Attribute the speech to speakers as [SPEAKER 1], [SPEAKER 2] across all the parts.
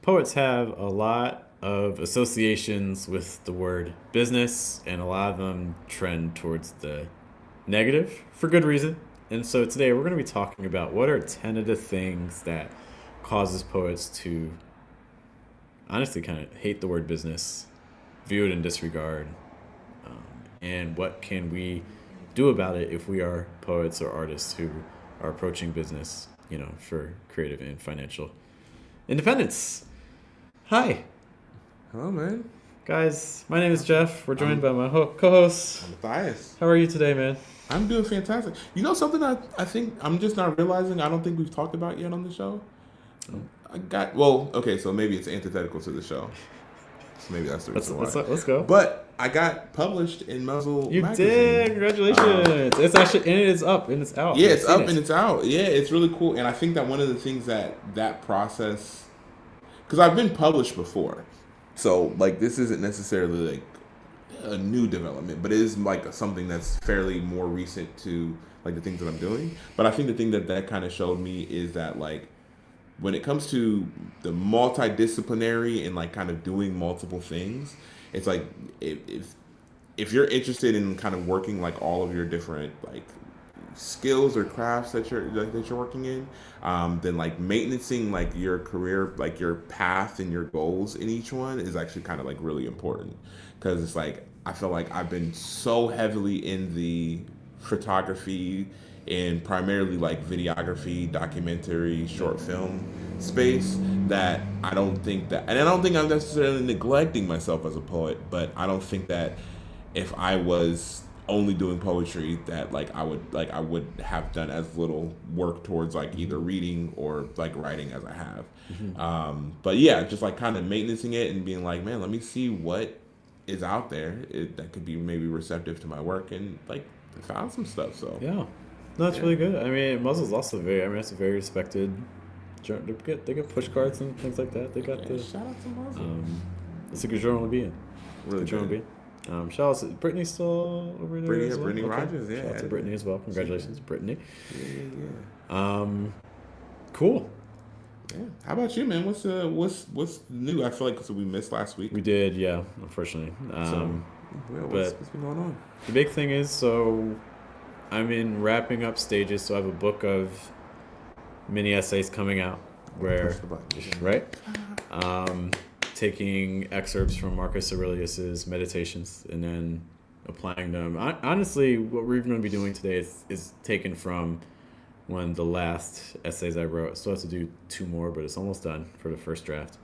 [SPEAKER 1] poets have a lot of associations with the word business, and a lot of them trend towards the negative for good reason. And so today we're going to be talking about what are 10 of the things that causes poets to honestly kind of hate the word business, view it in disregard, and what can we do about it if we are poets or artists who are approaching business, for creative and financial independence. Hi,
[SPEAKER 2] Hello, man.
[SPEAKER 1] guys. My name is Jeff. We're joined
[SPEAKER 2] I'm
[SPEAKER 1] by my co-host.
[SPEAKER 2] I'm Matthias.
[SPEAKER 1] How are you today, man?
[SPEAKER 2] I'm doing fantastic. You know something I think I'm just not realizing I don't think we've talked about yet on the show? Okay, so maybe it's antithetical to the show. So maybe that's the
[SPEAKER 1] Let's
[SPEAKER 2] reason
[SPEAKER 1] let's
[SPEAKER 2] why.
[SPEAKER 1] let's go.
[SPEAKER 2] But I got published in Muzzle
[SPEAKER 1] You did.
[SPEAKER 2] magazine.
[SPEAKER 1] Congratulations. It's actually and it is up and it's out.
[SPEAKER 2] Yeah,
[SPEAKER 1] I've
[SPEAKER 2] it's
[SPEAKER 1] seen
[SPEAKER 2] up and it's out. Yeah, it's really cool. And I think that one of the things that process, because I've been published before, so like this isn't necessarily like a new development, but it is like something that's fairly more recent to like the things that I'm doing. But I think the thing that kind of showed me is that like when it comes to the multidisciplinary and like kind of doing multiple things, it's like if you're interested in kind of working like all of your different like skills or crafts that you're working in, then like maintaining like your career, like your path and your goals in each one is actually kind of like really important, because it's like I feel like I've been so heavily in the photography and primarily like videography, documentary, short film space, that and I don't think I'm necessarily neglecting myself as a poet, but I don't think that if I was only doing poetry that I would have done as little work towards like either reading or like writing as I have. But yeah, just like kind of maintaining it and being like, man, let me see what is out there that could be maybe receptive to my work, and like found some stuff. So
[SPEAKER 1] Yeah. No, that's
[SPEAKER 2] yeah,
[SPEAKER 1] really good. I mean, Muzzle's also it's a very respected. They get push cards and things like that. They got
[SPEAKER 2] yeah.
[SPEAKER 1] the.
[SPEAKER 2] Shout out to Muzzle.
[SPEAKER 1] It's a good journal to be in.
[SPEAKER 2] Really
[SPEAKER 1] Good journal to
[SPEAKER 2] good.
[SPEAKER 1] be in. Shout out to Brittany's still over there
[SPEAKER 2] Brittany,
[SPEAKER 1] as
[SPEAKER 2] yeah,
[SPEAKER 1] well.
[SPEAKER 2] Brittany
[SPEAKER 1] Okay.
[SPEAKER 2] Rogers, yeah,
[SPEAKER 1] Shout out to Brittany as well. Congratulations, Brittany.
[SPEAKER 2] yeah.
[SPEAKER 1] Cool.
[SPEAKER 2] Yeah. How about you, man? What's new? I feel like so we missed last week.
[SPEAKER 1] We did, yeah, unfortunately.
[SPEAKER 2] So well,
[SPEAKER 1] But
[SPEAKER 2] what's been going on?
[SPEAKER 1] the big thing is, so I'm in wrapping up stages. So I have a book of mini essays coming out where,
[SPEAKER 2] Push the button.
[SPEAKER 1] right? Taking excerpts from Marcus Aurelius's meditations and then applying them. Honestly, what we're going to be doing today is taken from one of the last essays I wrote. Still have to do two more, but it's almost done for the first draft.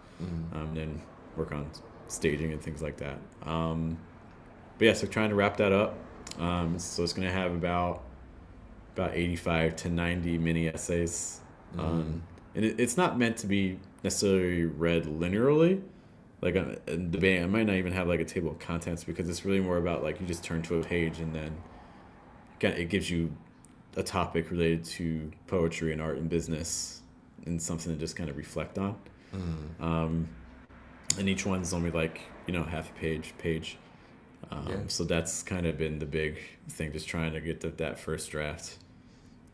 [SPEAKER 1] Then work on staging and things like that. But yeah, so trying to wrap that up. So it's going to have about 85 to 90 mini essays. And it's not meant to be necessarily read linearly. Like the band, I might not even have like a table of contents, because it's really more about like you just turn to a page and then it gives you a topic related to poetry and art and business and something to just kind of reflect on. And each one's only like, half a page. So that's kind of been the big thing, just trying to get that first draft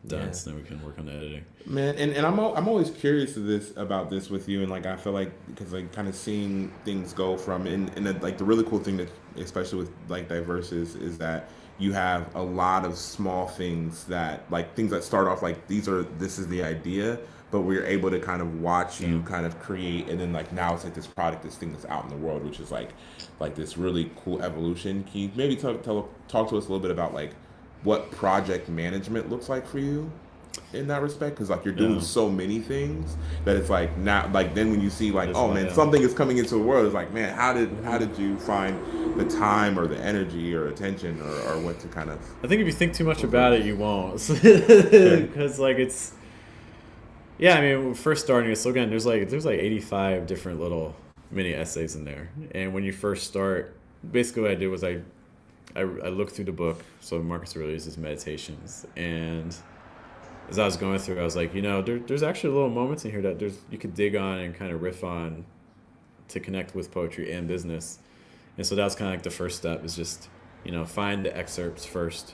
[SPEAKER 1] done, so then we can work on the editing.
[SPEAKER 2] Man, and I'm always curious about this with you, and like I feel like because like kind of seeing things go from and like the really cool thing that especially with like diverse is that you have a lot of small things that like things that start off like this is the idea, but we're able to kind of watch you kind of create, and then like now it's like this product, this thing that's out in the world, which is like this really cool evolution. Can you maybe talk to us a little bit about like what project management looks like for you in that respect? Because like you're doing so many things that it's like now like then when you see like something is coming into the world, it's like, man, how did you find the time or the energy or attention or what to kind of
[SPEAKER 1] I think if you think too much about it, you won't. Because like it's I mean, first starting it, so again there's like 85 different little mini essays in there, and when you first start, basically what I did was I looked through the book, so Marcus Aurelius' Meditations, and as I was going through, I was like, there's actually little moments in here that you could dig on and kind of riff on to connect with poetry and business. And so that was kind of like the first step, is just, find the excerpts first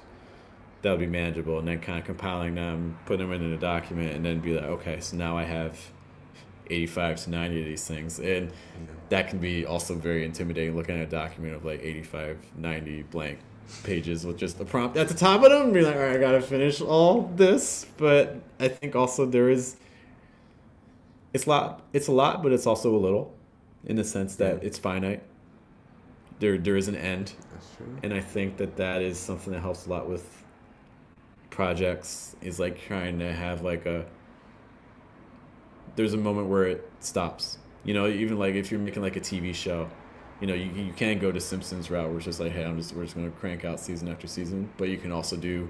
[SPEAKER 1] that would be manageable, and then kind of compiling them, putting them in a document, and then be like, okay, so now I have 85 to 90 of these things, and that can be also very intimidating, looking at a document of like 85, 90 blank pages with just the prompt at the top of them and be like, all right, I gotta finish all this. But I think also it's a lot, but it's also a little, in the sense that it's finite. There is an end.
[SPEAKER 2] That's true.
[SPEAKER 1] And I think that is something that helps a lot with projects, is like trying to have like there's a moment where it stops. Even like if you're making like a TV show, you can go to Simpsons route where it's just like, hey, we're just gonna crank out season after season. But you can also do,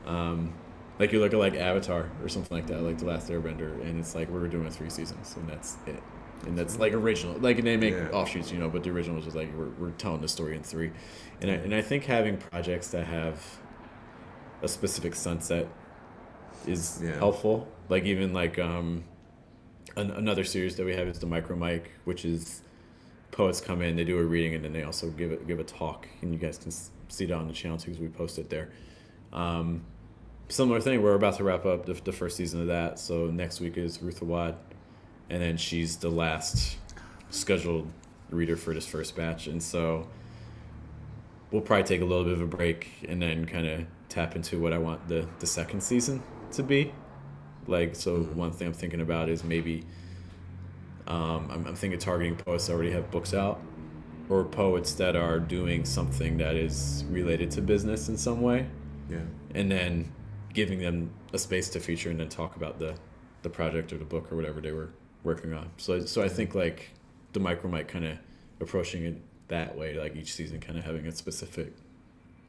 [SPEAKER 1] like you look at like Avatar or something like that, like The Last Airbender, and it's like we're doing 3 seasons and that's it. And that's like original. Like they make offshoots, but the original is just like we're telling the story in 3. And I think having projects that have a specific sunset is helpful. Like even like another series that we have is the Micro Mic, which is poets come in, they do a reading, and then they also give a talk, and you guys can see that on the channel too, because we post it there. Similar thing, we're about to wrap up the first season of that, so next week is Ruth Awad, and then she's the last scheduled reader for this first batch, and so we'll probably take a little bit of a break and then kind of tap into what I want the second season to be. Like, so one thing I'm thinking about is maybe I'm thinking targeting poets that already have books out, or poets that are doing something that is related to business in some way.
[SPEAKER 2] Yeah.
[SPEAKER 1] And then giving them a space to feature and then talk about the project or the book or whatever they were working on. So I think like the Micro Mic kind of approaching it that way, like each season kind of having a specific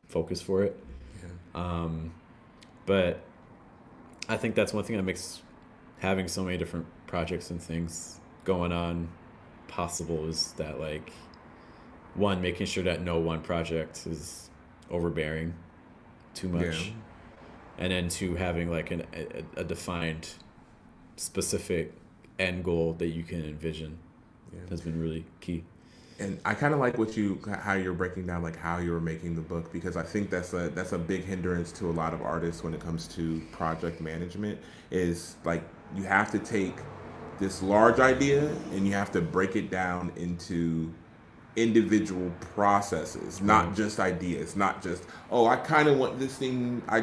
[SPEAKER 1] focus for it. Yeah. But I think that's one thing that makes having so many different projects and things going on possible, is that like, one, making sure that no one project is overbearing too much, and then two, having like a defined specific end goal that you can envision has been really key.
[SPEAKER 2] And I kind of like how you're breaking down like how you were making the book, because I think that's a big hindrance to a lot of artists when it comes to project management, is like you have to take this large idea and you have to break it down into individual processes, not just ideas, not just, oh, I kind of want this thing, I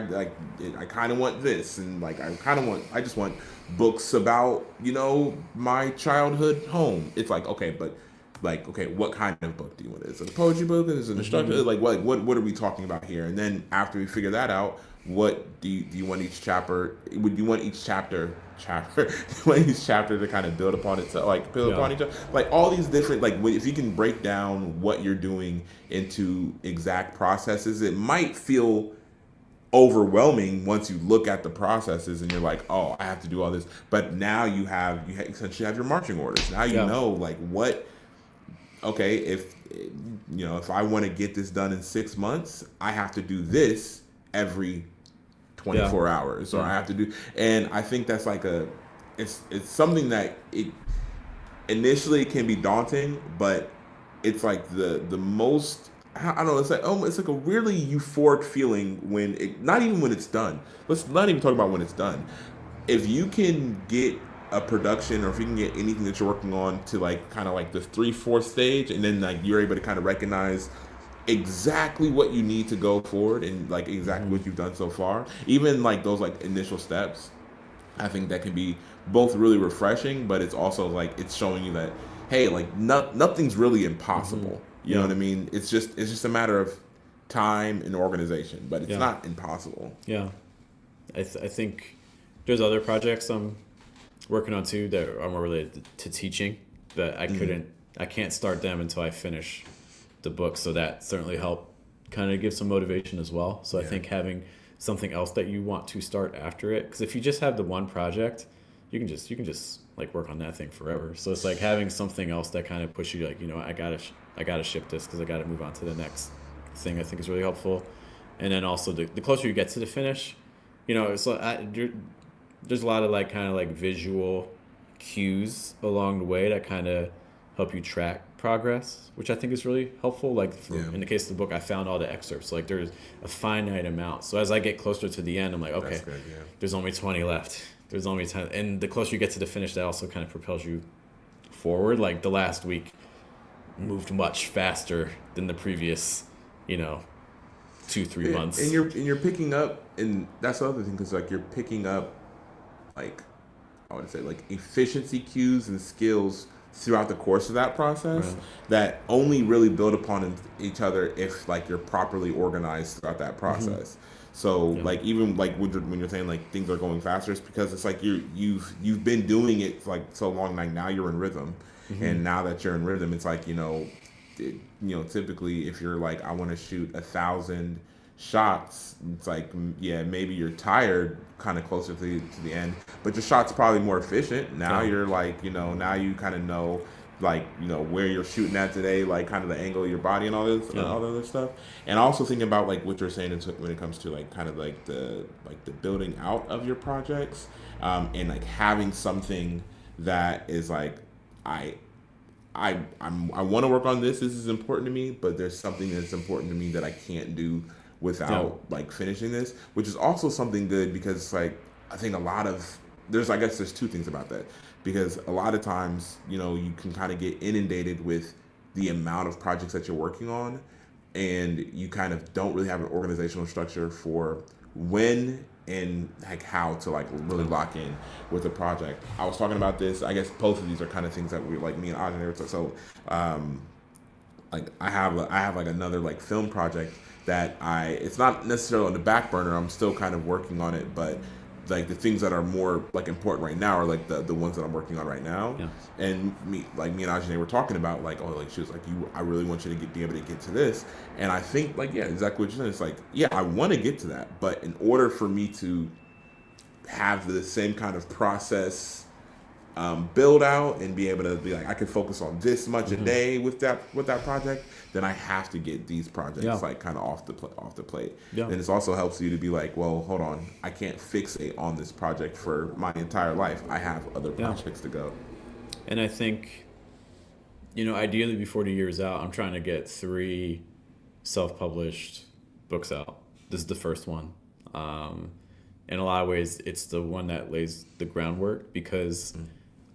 [SPEAKER 2] kind of want this, and like I just want books about my childhood home. It's like, okay, but like, okay, what kind of book do you want? Is it a poetry book? Is it an instructor? Like, what are we talking about here? And then after we figure that out, what do you want each chapter? Would you want each chapter? You want each chapter to kind of build upon itself, like build upon each other, like all these different, like if you can break down what you're doing into exact processes, it might feel overwhelming once you look at the processes and you're like, oh, I have to do all this. But now you essentially have your marching orders. Now you know like what. Okay, if I want to get this done in 6 months, I have to do this every 24 hours, or I have to do, and I think that's like it's something that it initially can be daunting, but it's like the most, I don't know, it's like a really euphoric feeling when it, not even when it's done. Let's not even talk about when it's done. If you can get a production, or if you can get anything that you're working on to like kind of like the 3/4 stage, and then like you're able to kind of recognize exactly what you need to go forward and like exactly what you've done so far, even like those like initial steps, I think that can be both really refreshing, but it's also like it's showing you that, hey, like nothing's really impossible. You know what I mean? It's just a matter of time and organization, but it's not impossible. I
[SPEAKER 1] think there's other projects I'm working on too that are more related to teaching, that I can't start them until I finish the book, so that certainly helped kind of give some motivation as well. So I think having something else that you want to start after it, because if you just have the one project, you can just like work on that thing forever. So it's like having something else that kind of pushes you, like, I gotta ship this because I gotta move on to the next thing, I think is really helpful. And then also the closer you get to the finish, it's like there's a lot of like kind of like visual cues along the way that kind of help you track progress, which I think is really helpful. Like
[SPEAKER 2] Yeah.
[SPEAKER 1] in the case of the book, I found all the excerpts. Like there's a finite amount. So as I get closer to the end, I'm like, okay,
[SPEAKER 2] That's good, yeah.
[SPEAKER 1] there's only 20 left. There's only 10. And the closer you get to the finish, that also kind of propels you forward. Like the last week moved much faster than the previous, you know, 2-3 months.
[SPEAKER 2] And you're picking up, and that's the other thing, because like you're picking up, like I would say, like efficiency cues and skills throughout the course of that process
[SPEAKER 1] Right.
[SPEAKER 2] that only really build upon each other if like you're properly organized throughout that process. So
[SPEAKER 1] Yeah.
[SPEAKER 2] like even like when you're saying like things are going faster, it's because it's like you've been doing it like so long. Like now you're in rhythm, and now that you're in rhythm, it's like typically if you're like I want to shoot 1,000 shots, it's like yeah maybe you're tired kind of closer to the end, but your shot's probably more efficient. Now
[SPEAKER 1] Yeah.
[SPEAKER 2] you're like now you kind of know like where you're shooting at today, like kind of the angle of your body and all this
[SPEAKER 1] Yeah.
[SPEAKER 2] all the other stuff. And also thinking about like what you're saying when it comes to like kind of like the building out of your projects, and like having something that is like I want to work on this. This is important to me, but there's something that's important to me that I can't do without like finishing this, which is also something good because like I think a lot of I guess there's two things about that, because a lot of times you can kind of get inundated with the amount of projects that you're working on, and you kind of don't really have an organizational structure for when and like how to like really lock in with a project. I was talking about this. I guess both of these are kind of things that we like me and Ajay. So, like I have like another like film project that it's not necessarily on the back burner. I'm still kind of working on it, but like the things that are more like important right now are like the ones that I'm working on right now.
[SPEAKER 1] Yeah.
[SPEAKER 2] And me and Ajay were talking about like, oh, like she was like, I really want you to be able to get to this. And I think like, yeah, exactly what you said. It's like, yeah, I want to get to that, but in order for me to have the same kind of process build out and be able to be like I can focus on this much a day with that project, then I have to get these projects like kind of off the plate.
[SPEAKER 1] Yeah.
[SPEAKER 2] And it also helps you to be like, well, hold on, I can't fixate on this project for my entire life. I have other projects to go.
[SPEAKER 1] And I think, ideally before the year's out, I'm trying to get 3 self-published books out. This is the first one. In a lot of ways, it's the one that lays the groundwork, because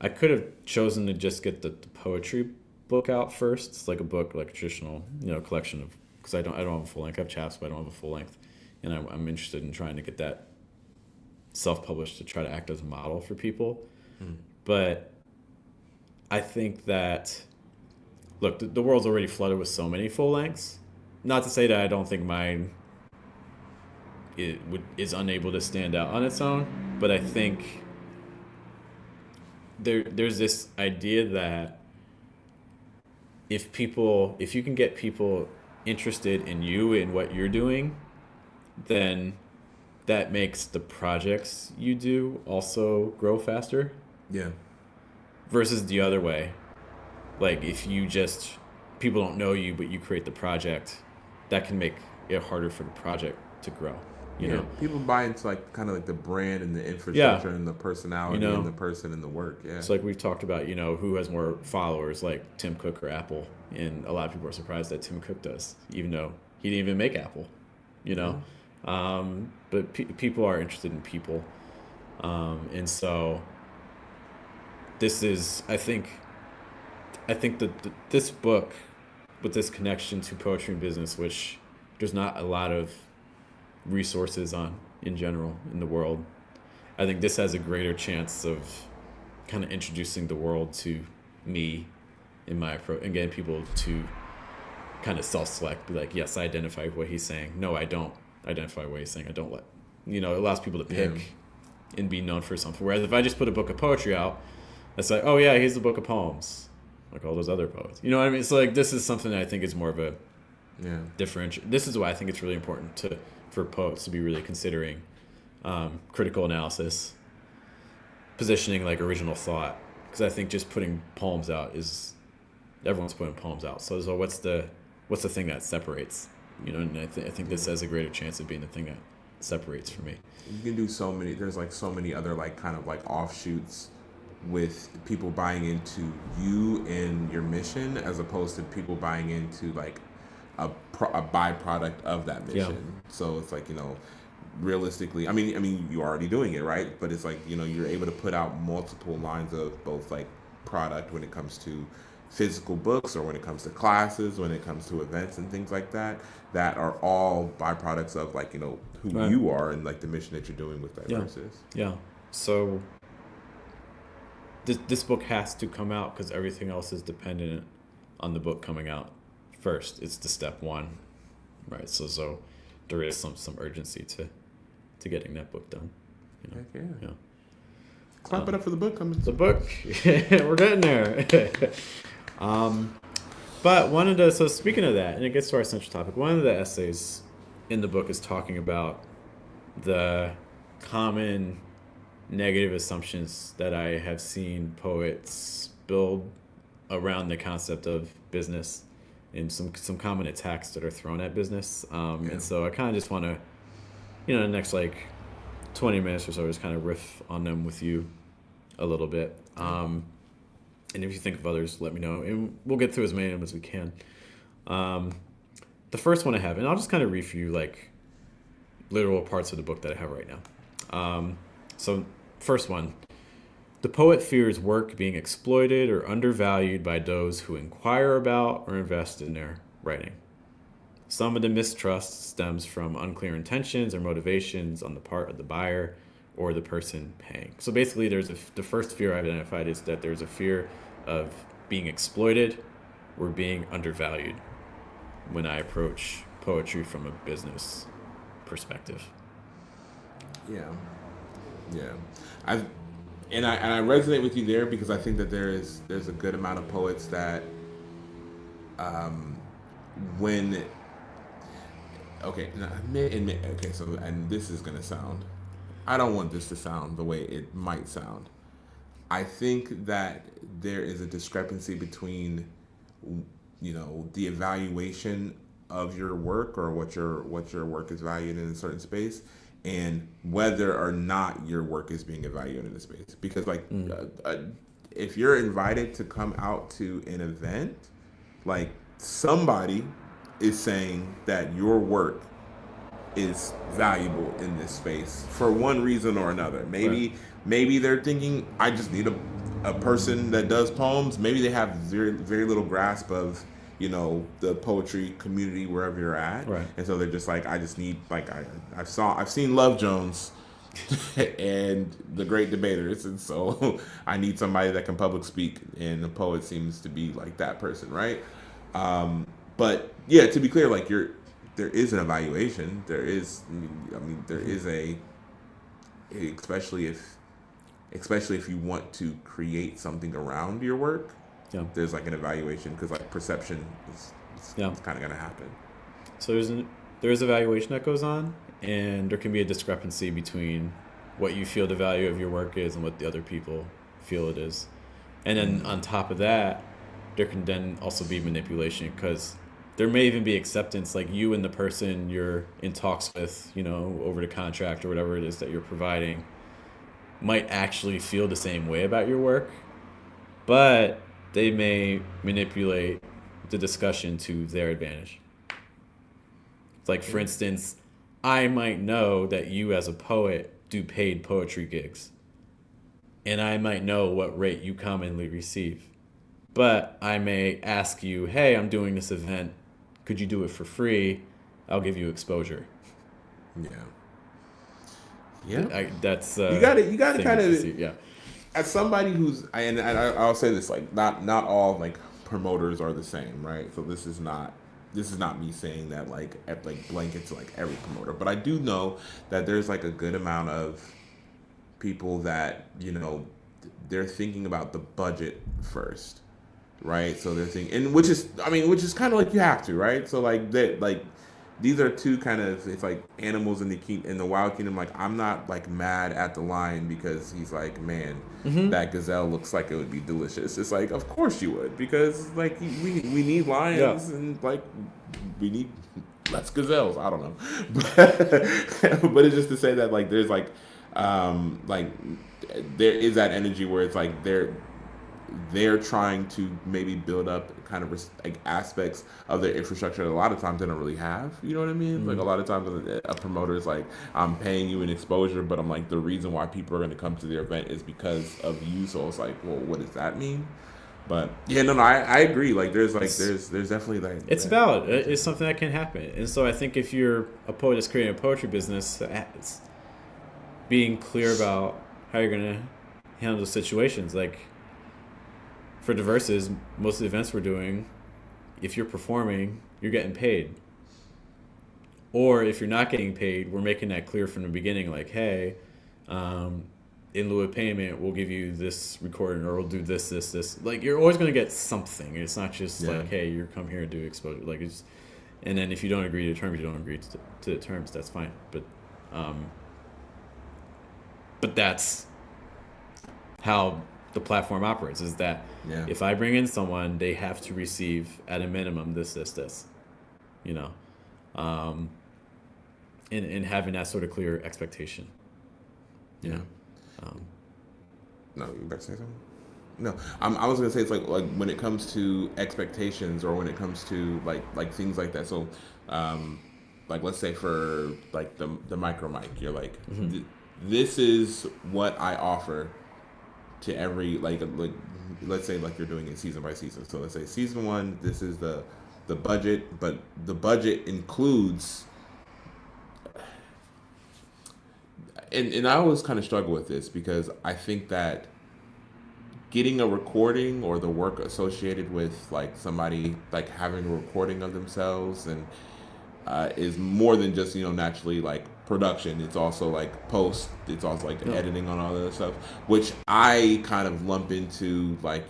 [SPEAKER 1] I could have chosen to just get the poetry book out first. It's like a book, like a traditional, collection of, because I don't have a full length. I have chapters, but I don't have a full length. And I'm interested in trying to get that self-published to try to act as a model for people. But I think that, look, the world's already flooded with so many full lengths. Not to say that I don't think mine is unable to stand out on its own, but I think there's this idea that if you can get people interested in you and what you're doing, then that makes the projects you do also grow faster.
[SPEAKER 2] Yeah.
[SPEAKER 1] Versus the other way. Like if people don't know you, but you create the project, that can make it harder for the project to grow. You know,
[SPEAKER 2] people buy into like kind of like the brand and the infrastructure and the personality and the person and the work. Yeah.
[SPEAKER 1] It's like we've talked about, who has more followers, like Tim Cook or Apple, and a lot of people are surprised that Tim Cook does, even though he didn't even make Apple. But people are interested in people, and so this is, I think that this book, with this connection to poetry and business, which there's not a lot of resources on in general in the world, I think this has a greater chance of kind of introducing the world to me in my approach and getting people to kind of self-select, be like, yes, I identify with what he's saying. No, I don't identify with what he's saying. I don't it allows people to pick and be known for something. Whereas if I just put a book of poetry out, it's like, oh yeah, here's the book of poems, like all those other poets. You know what I mean? It's like, this is something that I think is more of a differential. This is why I think it's really important for poets to be really considering critical analysis, positioning, like original thought. Because I think just putting poems out everyone's putting poems out. So what's the thing that separates? And I think this has a greater chance of being the thing that separates for me.
[SPEAKER 2] You can do so many. There's like so many other like kind of like offshoots with people buying into you and your mission as opposed to people buying into like a byproduct of that
[SPEAKER 1] Yeah.
[SPEAKER 2] mission. So it's like, realistically, I mean you're already doing it, right? But it's like, you're able to put out multiple lines of both like product when it comes to physical books or when it comes to classes, when it comes to events and things like that, that are all byproducts of like, who
[SPEAKER 1] Right.
[SPEAKER 2] you are and like the mission that you're doing with
[SPEAKER 1] Yeah.
[SPEAKER 2] Diversus.
[SPEAKER 1] Yeah. So this book has to come out because everything else is dependent on the book coming out first. It's the step one, right? So there is some urgency to getting that book done.
[SPEAKER 2] Heck yeah.
[SPEAKER 1] Yeah.
[SPEAKER 2] Clap it up for the book coming.
[SPEAKER 1] The book, we're getting there. But so speaking of that, and it gets to our central topic, one of the essays in the book is talking about the common negative assumptions that I have seen poets build around the concept of business and some common attacks that are thrown at business. And so I kind of just want to, the next like 20 minutes or so, just kind of riff on them with you a little bit. And if you think of others, let me know. And we'll get through as many of them as we can. The first one I have, and I'll just kind of read for you like literal parts of the book that I have right now. So first one, the poet fears work being exploited or undervalued by those who inquire about or invest in their writing. Some of the mistrust stems from unclear intentions or motivations on the part of the buyer or the person paying. So basically, the first fear I've identified is that there's a fear of being exploited or being undervalued when I approach poetry from a business perspective.
[SPEAKER 2] Yeah. I resonate with you there because I think that there's a good amount of poets that and this is gonna sound, I don't want this to sound the way it might sound. I think that there is a discrepancy between the evaluation of your work or what your work is valued in a certain space and whether or not your work is being evaluated in a space. Because if you're invited to come out to an event, like somebody is saying that your work is valuable in this space for one reason or another. Maybe they're thinking, I just need a person that does poems. Maybe they have very, very little grasp of the poetry community wherever you're at,
[SPEAKER 1] right.
[SPEAKER 2] And so they're just like, I just need I've seen Love Jones and The Great Debaters, and so I need somebody that can public speak, and the poet seems to be like that person, right? But yeah, to be clear, like there is an evaluation. There is especially if you want to create something around your work.
[SPEAKER 1] Yeah.
[SPEAKER 2] There's like an evaluation because like perception is kind of gonna happen.
[SPEAKER 1] So there is evaluation that goes on, and there can be a discrepancy between what you feel the value of your work is and what the other people feel it is. And then on top of that, there can then also be manipulation because there may even be acceptance, like you and the person you're in talks with, over the contract or whatever it is that you're providing, might actually feel the same way about your work, but they may manipulate the discussion to their advantage. Like, for instance, I might know that you as a poet do paid poetry gigs, and I might know what rate you commonly receive. But I may ask you, hey, I'm doing this event. Could you do it for free? I'll give you exposure.
[SPEAKER 2] Yeah.
[SPEAKER 1] That's
[SPEAKER 2] you got to kind of
[SPEAKER 1] see. Yeah.
[SPEAKER 2] As somebody who's, and I'll say this, like not all like promoters are the same, right? So this is not me saying that like blanket to like every promoter, but I do know that there's like a good amount of people that they're thinking about the budget first, right? So they're thinking, and which is kind of like you have to, right? So like that, like these are two kind of, it's like animals in the wild kingdom. Like I'm not like mad at the lion because he's like, man, that gazelle looks like it would be delicious. It's like, of course you would, because like we need lions, and like we need less gazelles. I don't know, but it's just to say that like there's like Like there is that energy where it's like they're trying to maybe build up kind of like aspects of their infrastructure that a lot of times they don't really have. You know what I mean? Like a lot of times a promoter is like, I'm paying you an exposure, but I'm like, the reason why people are going to come to their event is because of you. So it's like, well, what does that mean? But yeah, no, I agree. Like there's definitely like
[SPEAKER 1] It's valid. It's something that can happen. And so I think if you're a poet that's creating a poetry business, it's being clear about how you're going to handle those situations. Like for Diverses, most of the events we're doing, if you're performing, you're getting paid. Or if you're not getting paid, we're making that clear from the beginning. Like, hey, in lieu of payment, we'll give you this recording, or we'll do this. Like, you're always going to get something. It's not just like, hey, you come here and do exposure. Like, it's, and then if you don't agree to the terms, you don't agree to the terms. That's fine. But that's how the platform operates. Is that if I bring in someone, they have to receive at a minimum this. You know, and having that sort of clear expectation.
[SPEAKER 2] Yeah. No, you better say something. No, I was gonna say it's like when it comes to expectations, or when it comes to like things like that. So, like let's say for like the micro mic, you're like, this is what I offer to every like let's say like you're doing it season by season. So let's say season 1, this is the budget, but the budget includes. And I always kind of struggle with this because I think that getting a recording or the work associated with like somebody like having a recording of themselves and is more than just naturally like production. It's also like post. It's also like the editing on all that other stuff, which I kind of lump into like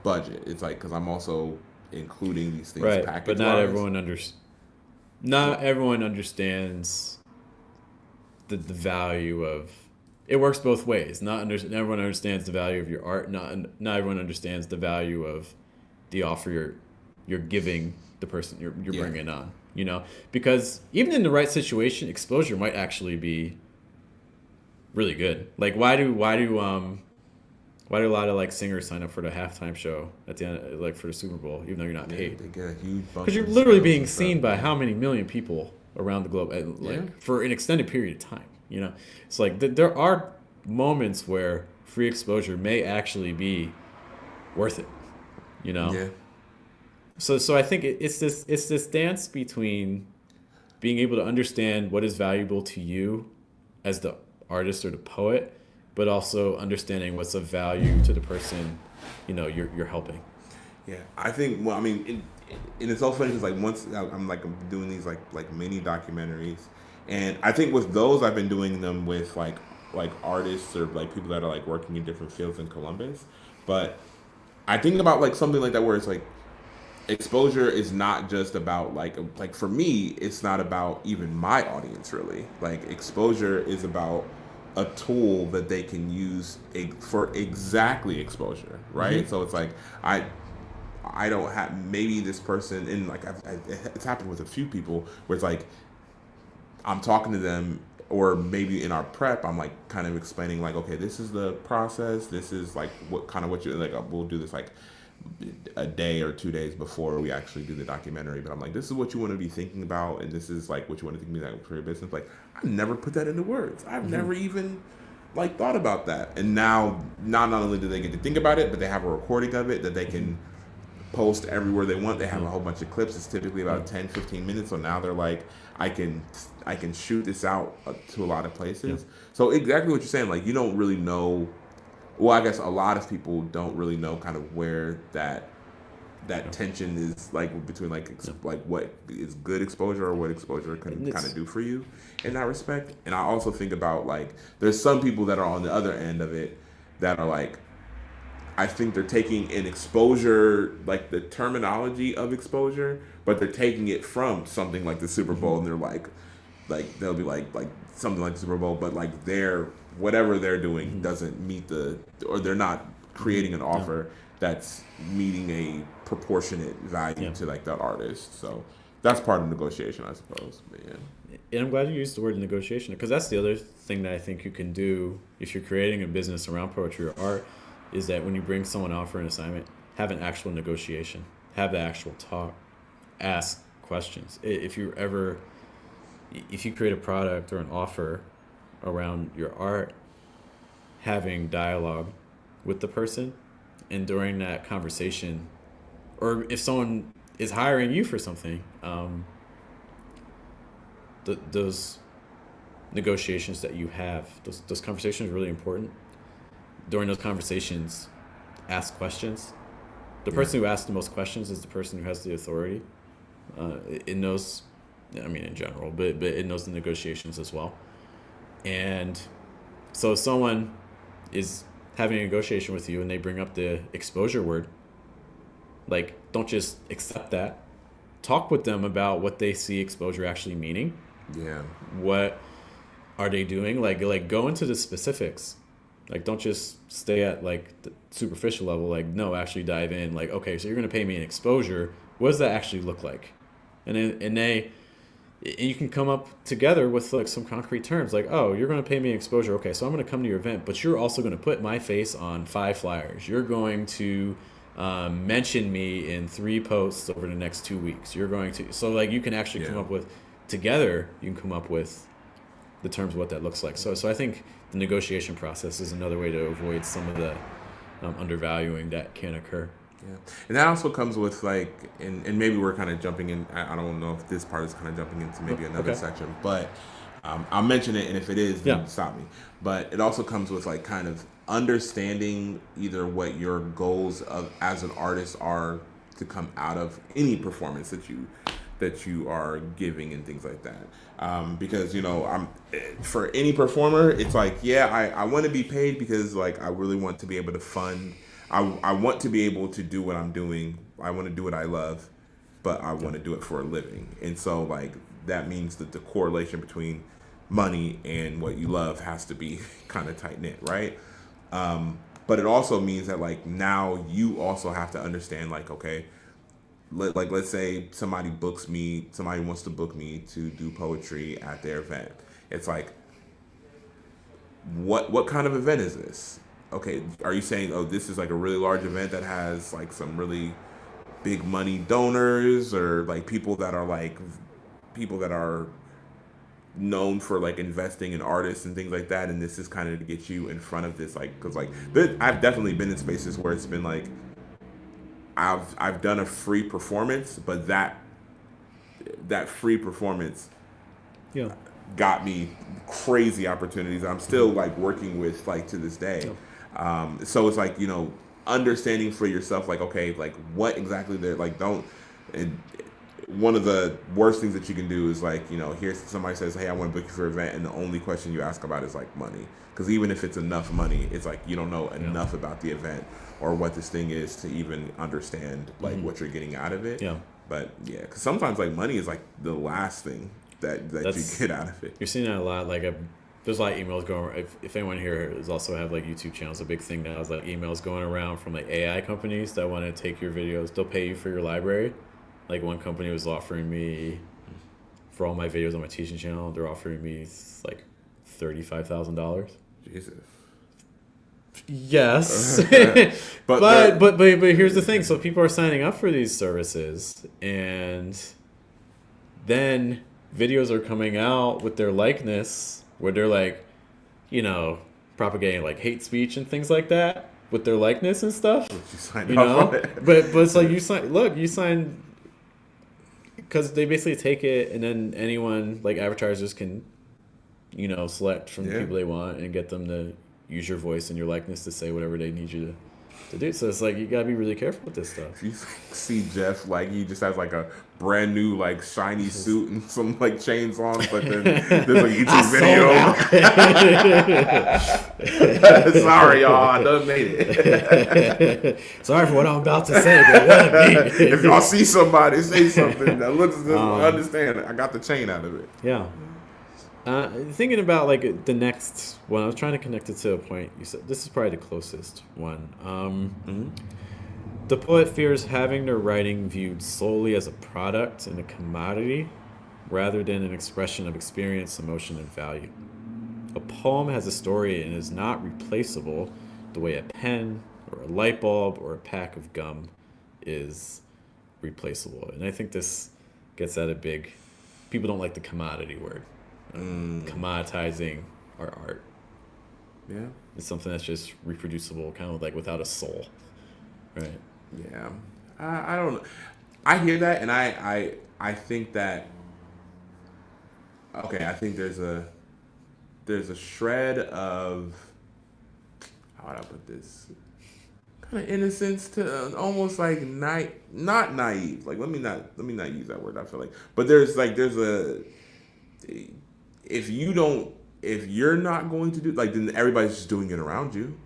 [SPEAKER 2] budget. It's like because I'm also including these things
[SPEAKER 1] right, but not everyone understands the value of it. Works both ways. Not everyone understands the value of your art. Not everyone understands the value of the offer you're giving the person you're bringing on. Because even in the right situation, exposure might actually be really good. Like why do a lot of like singers sign up for the halftime show at the end, like for the Super Bowl, even though you're not paid?
[SPEAKER 2] They get a huge bunch.
[SPEAKER 1] Because you're literally being seen by how many million people around the globe, for an extended period of time. It's like there are moments where free exposure may actually be worth it.
[SPEAKER 2] Yeah.
[SPEAKER 1] So I think it's this dance between being able to understand what is valuable to you as the artist or the poet, but also understanding what's of value to the person you're helping.
[SPEAKER 2] Yeah, I think. Well, I mean, and it's so funny because like once I'm doing these like mini documentaries, and I think with those I've been doing them with like artists or like people that are like working in different fields in Columbus, but I think about like something like that where it's like exposure is not just about like for me it's not about even my audience really. Like exposure is about a tool that they can use for exactly exposure, right? So it's like I don't have maybe this person, and like it's happened with a few people where it's like I'm talking to them, or maybe in our prep I'm like kind of explaining like, okay, this is the process, this is like what you're like, we'll do this like a day or 2 days before we actually do the documentary, but I'm like, this is what you want to be thinking about, and this is like what you want to think about for your business. Like I've never put that into words. I've never even like thought about that, and now not only do they get to think about it, but they have a recording of it that they can post everywhere they want. They have a whole bunch of clips. It's typically about 10-15 minutes, so now they're like, I can shoot this out to a lot of places. So exactly what you're saying, like you don't really know, well I guess a lot of people don't really know kind of where that tension is like between like what is good exposure or what exposure can kind of do for you in that respect. And I also think about like there's some people that are on the other end of it that are like, I think they're taking an exposure, like the terminology of exposure, but they're taking it from something like the Super Bowl, and they're like they'll be like something like the Super Bowl, but like whatever they're doing doesn't meet or they're not creating an offer that's meeting a proportionate value to like that artist. So That's part of negotiation, I suppose. But yeah.
[SPEAKER 1] And I'm glad you used the word negotiation, because that's the other thing that I think you can do if you're creating a business around poetry or art, is that when you bring someone out for an assignment, have an actual negotiation, have the actual talk, ask questions. If you create a product or an offer around your art, having dialogue with the person, and during that conversation, or if someone is hiring you for something, those negotiations that you have, those conversations are really important. During those conversations, ask questions. The person who asks the most questions is the person who has the authority. In those, I mean, in general, but in those negotiations as well. And so if someone is having a negotiation with you and they bring up the exposure word, like, don't just accept that. Talk with them about what they see exposure actually meaning.
[SPEAKER 2] Yeah.
[SPEAKER 1] What are they doing? Like go into the specifics. Like, don't just stay at like the superficial level. Like, no, actually dive in. Like, okay, so you're gonna pay me an exposure. What does that actually look like? And you can come up together with like some concrete terms. Like, oh, you're gonna pay me an exposure. Okay, so I'm gonna come to your event, but you're also gonna put my face on 5 flyers. You're going to mention me in 3 posts over the next 2 weeks. You're going to, so like you can actually come up with, together you can come up with the terms of what that looks like. So I think the negotiation process is another way to avoid some of the undervaluing that can occur.
[SPEAKER 2] Yeah, and that also comes with like, and maybe we're kind of jumping in. I don't know if this part is kind of jumping into maybe another section, but I'll mention it, and if it is, then stop me. But it also comes with like kind of understanding either what your goals of as an artist are to come out of any performance that you are giving and things like that. Because, you know, for any performer, it's like, I want to be paid because like I really want to be able to fund. I want to be able to do what I'm doing. I want to do what I love, but I want to do it for a living. And so like that means that the correlation between money and what you love has to be kind of tight knit, right? But it also means that like now you also have to understand like, okay, let's say somebody wants to book me to do poetry at their event. It's like, what kind of event is this? Okay, are you saying, oh, this is like a really large event that has like some really big money donors, or like people that are known for like investing in artists and things like that, and this is kind of to get you in front of this, like, because like I've definitely been in spaces where it's been like I've done a free performance, but that free performance got me crazy opportunities I'm still like working with like to this day. So it's like, you know, understanding for yourself, like, okay, like what exactly they're like, one of the worst things that you can do is like, you know, here's somebody says, hey, I want to book you for an event, and the only question you ask about is like money. Because even if it's enough money, it's like you don't know enough about the event or what this thing is to even understand like what you're getting out of it. Yeah. But yeah, because sometimes like money is like the last thing that you get out of it.
[SPEAKER 1] You're seeing that a lot. Like there's a lot of emails going. If anyone here is also have like YouTube channels, a big thing now is like emails going around from like AI companies that want to take your videos. They'll pay you for your library. Like one company was offering me for all my videos on my teaching channel, they're offering me like $35,000.
[SPEAKER 2] Jesus.
[SPEAKER 1] Yes. but here's the thing. So people are signing up for these services, and then videos are coming out with their likeness where they're like, you know, propagating like hate speech and things like that with their likeness and stuff. You know? But it's like you sign because they basically take it, and then anyone, like advertisers can, you know, select from the people they want and get them to use your voice and your likeness to say whatever they need you to do. So it's like, you gotta be really careful with this stuff.
[SPEAKER 2] If you see Jeff, like he just has like a brand new like shiny suit and some like chains on, but then there's a YouTube video. Sorry, y'all, I done made it.
[SPEAKER 1] Sorry for what I'm about to say, but
[SPEAKER 2] if y'all see somebody say something that looks, understand it. I got the chain out of it.
[SPEAKER 1] Yeah. Thinking about like the next one, I was trying to connect it to a point you said. This is probably the closest one. The poet fears having their writing viewed solely as a product and a commodity rather than an expression of experience, emotion, and value. A poem has a story and is not replaceable the way a pen or a light bulb or a pack of gum is replaceable. And I think this gets at a big. People don't like the commodity word. Commoditizing our art.
[SPEAKER 2] Yeah.
[SPEAKER 1] It's something that's just reproducible, kind of like without a soul. Right.
[SPEAKER 2] Yeah. I don't know. I hear that, and I think that. Okay, I think there's a shred of, how would I put this, kind of innocence to almost like not naive. Like let me not use that word. I feel like, but there's a, if you're not going to do, like, then everybody's just doing it around you.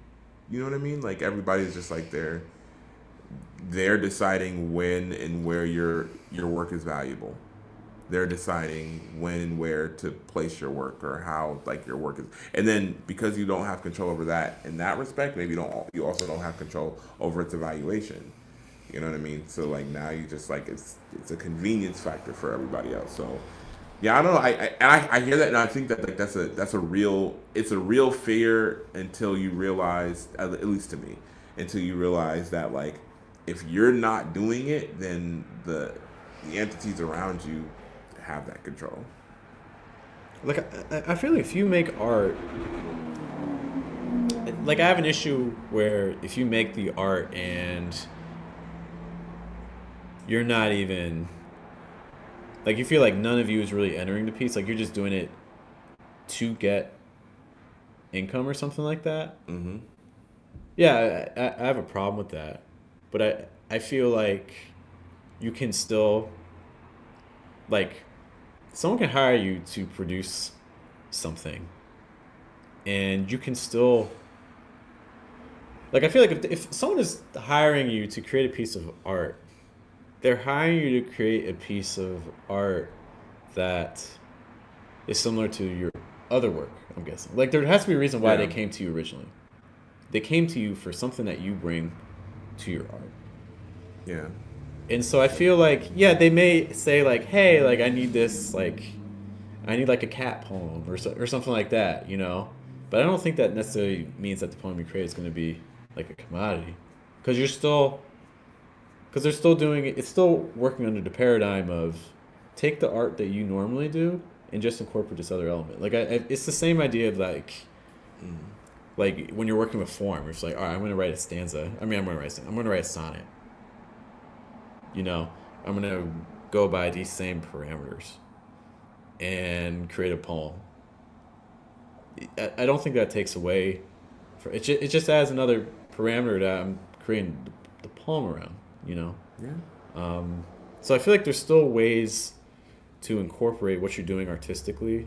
[SPEAKER 2] You know what I mean? Like everybody's just like they're deciding when and where your work is valuable. They're deciding when and where to place your work or how like your work is. And then because you don't have control over that in that respect, maybe you also don't have control over its evaluation. You know what I mean? So like now you just like it's a convenience factor for everybody else. So yeah, I don't know. I hear that, and I think that like that's a real fear until you realize, at least to me, until you realize that like if you're not doing it, then the entities around you have that control.
[SPEAKER 1] Like I feel like if you make art, like I have an issue where if you make the art and you're not even, like you feel like none of you is really entering the piece, like you're just doing it to get income or something like that.
[SPEAKER 2] Mm-hmm.
[SPEAKER 1] Yeah, I have a problem with that, but I feel like you can still, like, someone can hire you to produce something, and you can still, like, I feel like if someone is hiring you to create a piece of art, they're hiring you to create a piece of art that is similar to your other work, I'm guessing. Like, there has to be a reason why they came to you originally. They came to you for something that you bring to your art.
[SPEAKER 2] Yeah.
[SPEAKER 1] And so I feel like, yeah, they may say like, hey, like I need this, like I need like a cat poem or something like that, you know. But I don't think that necessarily means that the poem you create is going to be like a commodity, because they're still doing it. It's still working under the paradigm of take the art that you normally do and just incorporate this other element. Like it's the same idea of like when you're working with form, it's like, all right, I'm going to write a stanza. I'm going to write a sonnet. You know, I'm going to go by these same parameters and create a poem. I don't think that takes away. It just adds another parameter that I'm creating the poem around, you know?
[SPEAKER 2] Yeah.
[SPEAKER 1] So I feel like there's still ways to incorporate what you're doing artistically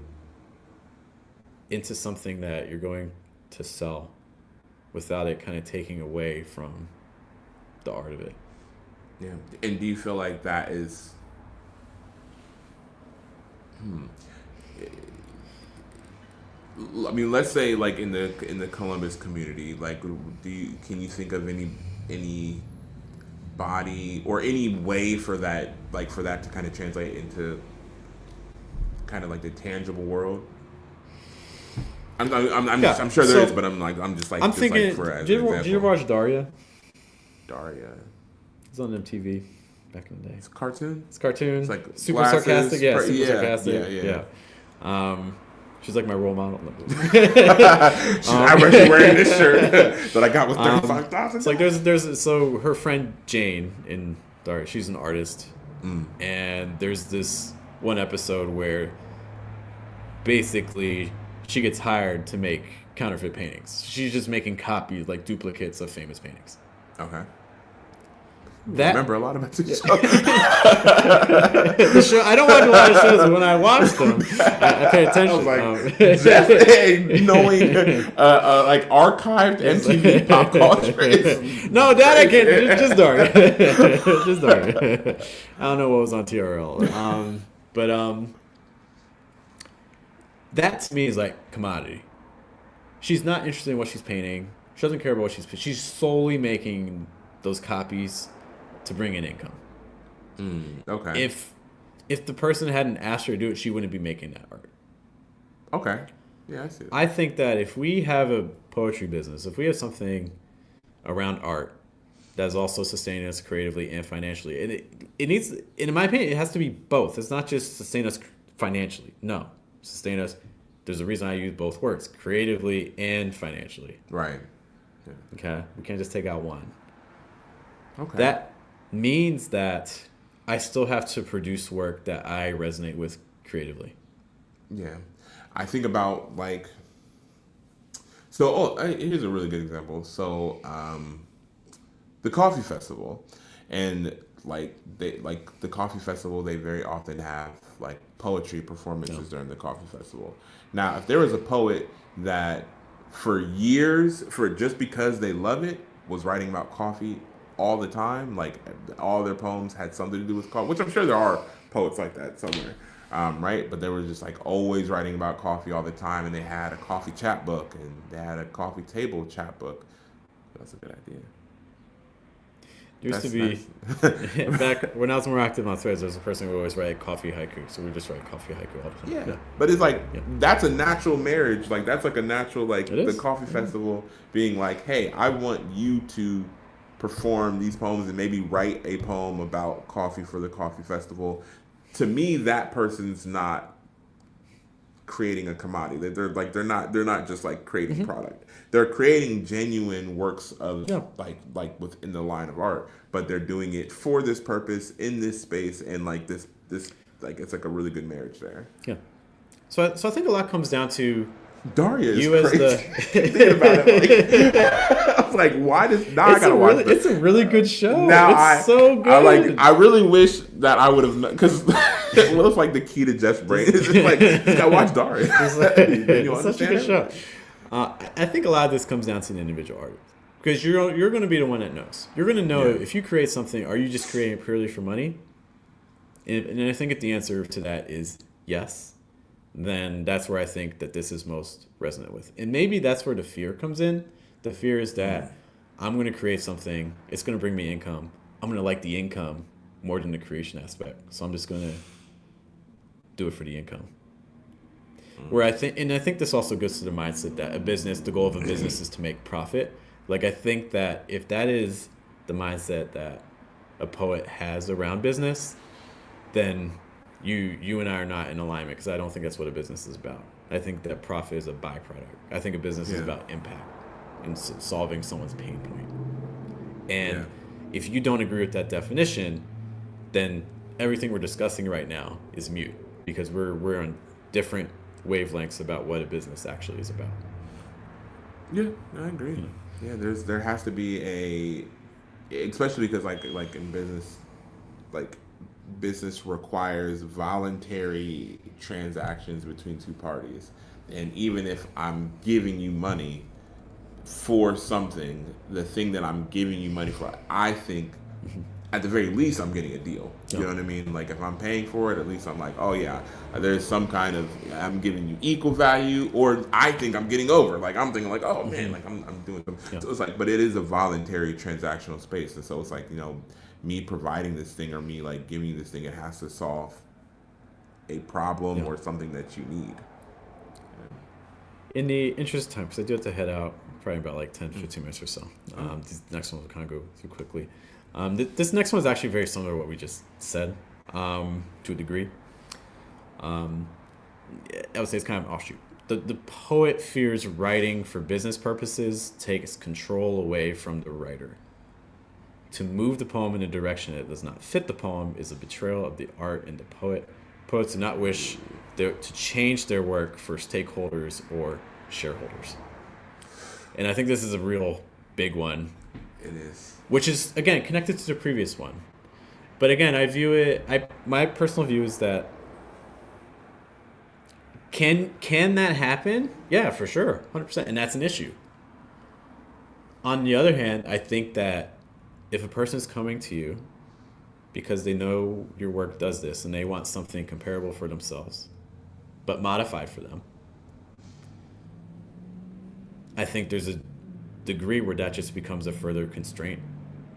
[SPEAKER 1] into something that you're going to sell without it kind of taking away from the art of it.
[SPEAKER 2] Yeah. And do you feel like that is I mean, let's say like in the Columbus community, like can you think of any body or any way for that to kind of translate into kind of like the tangible world? I'm sure there is, but I'm thinking. For
[SPEAKER 1] did you ever watch Daria?
[SPEAKER 2] Daria.
[SPEAKER 1] It's on MTV back in the day.
[SPEAKER 2] It's a cartoon.
[SPEAKER 1] It's cartoon.
[SPEAKER 2] It's like
[SPEAKER 1] super
[SPEAKER 2] glasses,
[SPEAKER 1] sarcastic. Yeah, super sarcastic.
[SPEAKER 2] Yeah.
[SPEAKER 1] She's like my role model.
[SPEAKER 2] I'm actually wearing this shirt that I got with $35,000.
[SPEAKER 1] It's like there's so her friend Jane in Daria, she's an artist, and there's this one episode where basically she gets hired to make counterfeit paintings. She's just making copies, like duplicates of famous paintings.
[SPEAKER 2] Okay. I remember a lot about this show.
[SPEAKER 1] The show. I don't watch a lot of shows, but when I watch them, I pay attention.
[SPEAKER 2] I was like, knowing like archived MTV pop culture.
[SPEAKER 1] No, that I can't. Just dark. Just dark. I don't know what was on TRL. But that to me is like commodity. She's not interested in what she's painting. She doesn't care about what she's solely making those copies to bring in income.
[SPEAKER 2] Okay.
[SPEAKER 1] If the person hadn't asked her to do it, she wouldn't be making that art.
[SPEAKER 2] Okay. Yeah, I see.
[SPEAKER 1] I think that if we have a poetry business, if we have something around art that's also sustaining us creatively and financially, and it needs, in my opinion, it has to be both. It's not just sustain us financially. No, sustain us. There's a reason I use both words, creatively and financially.
[SPEAKER 2] Right. Yeah.
[SPEAKER 1] Okay, we can't just take out one.
[SPEAKER 2] Okay.
[SPEAKER 1] That means that I still have to produce work that I resonate with creatively.
[SPEAKER 2] Yeah. I think about like, here's a really good example. So, the coffee festival, and the coffee festival, they very often have like poetry performances during the coffee festival. Now, if there was a poet that for years, for just because they love it, was writing about coffee all the time, like all their poems had something to do with coffee, which I'm sure there are poets like that somewhere, right? But they were just like always writing about coffee all the time, and they had a coffee chapbook and they had a coffee table chapbook. That's a good idea.
[SPEAKER 1] There used to be, back when I was more active on Threads, there was a person who would always write coffee haiku. So we just write coffee haiku all the time.
[SPEAKER 2] Yeah. But it's like, that's a natural marriage. Like, that's like a natural, like, the coffee festival being like, hey, I want you to perform these poems and maybe write a poem about coffee for the coffee festival. To me, that person's not creating a commodity. They're not just like creating product. They're creating genuine works of like within the line of art, but they're doing it for this purpose in this space, and like this like it's like a really good marriage there.
[SPEAKER 1] Yeah. So I think a lot comes down to
[SPEAKER 2] Daria is
[SPEAKER 1] you
[SPEAKER 2] crazy.
[SPEAKER 1] as
[SPEAKER 2] Thinking about it, like, I was like, why does now I gotta watch this?
[SPEAKER 1] It's a really good show.
[SPEAKER 2] Now
[SPEAKER 1] it's so good.
[SPEAKER 2] I really wish that I would have known, because what if like the key to Jeff's brain is just like, you gotta watch Daria.
[SPEAKER 1] It's such a good show. I think a lot of this comes down to the individual artist, because you're going to be the one that knows. You're going to know if you create something, are you just creating it purely for money? And I think if the answer to that is yes, then that's where I think that this is most resonant with. And maybe that's where the fear comes in. The fear is that I'm going to create something, it's going to bring me income. I'm going to like the income more than the creation aspect. So I'm just going to do it for the income. Where I think this also goes to the mindset that the goal of a business is to make profit. Like, I think that if that is the mindset that a poet has around business, then you and I are not in alignment, because I don't think that's what a business is about. I think that profit is a byproduct. I think a business is about impact and solving someone's pain point. And if you don't agree with that definition, then everything we're discussing right now is mute, because we're on different wavelengths about what a business actually is about.
[SPEAKER 2] Yeah, I agree. Yeah, there has to be especially because like in business, like business requires voluntary transactions between two parties, and even if I'm giving you money for something, the thing that I'm giving you money for, I think at the very least I'm getting a deal. You know what I mean? Like, if I'm paying for it, at least I'm like, oh yeah, there's some kind of, I'm giving you equal value, or I think I'm getting over. Like, I'm thinking like, oh man, like I'm doing something. So it's like, but it is a voluntary transactional space, and so it's like, me providing this thing or me like giving you this thing, it has to solve a problem or something that you need.
[SPEAKER 1] In the interest of time, because I do have to head out probably about like 10, 15 minutes or so. These next ones will kind of go through quickly. This next one is actually very similar to what we just said, to a degree. I would say it's kind of an offshoot. The poet fears writing for business purposes takes control away from the writer. To move the poem in a direction that does not fit the poem is a betrayal of the art and the poet. Poets do not wish to change their work for stakeholders or shareholders. And I think this is a real big one.
[SPEAKER 2] It is.
[SPEAKER 1] Which is, again, connected to the previous one. But again, I view it, my personal view is that can that happen? Yeah, for sure, 100%. And that's an issue. On the other hand, I think that if a person's coming to you because they know your work does this and they want something comparable for themselves, but modified for them, I think there's a degree where that just becomes a further constraint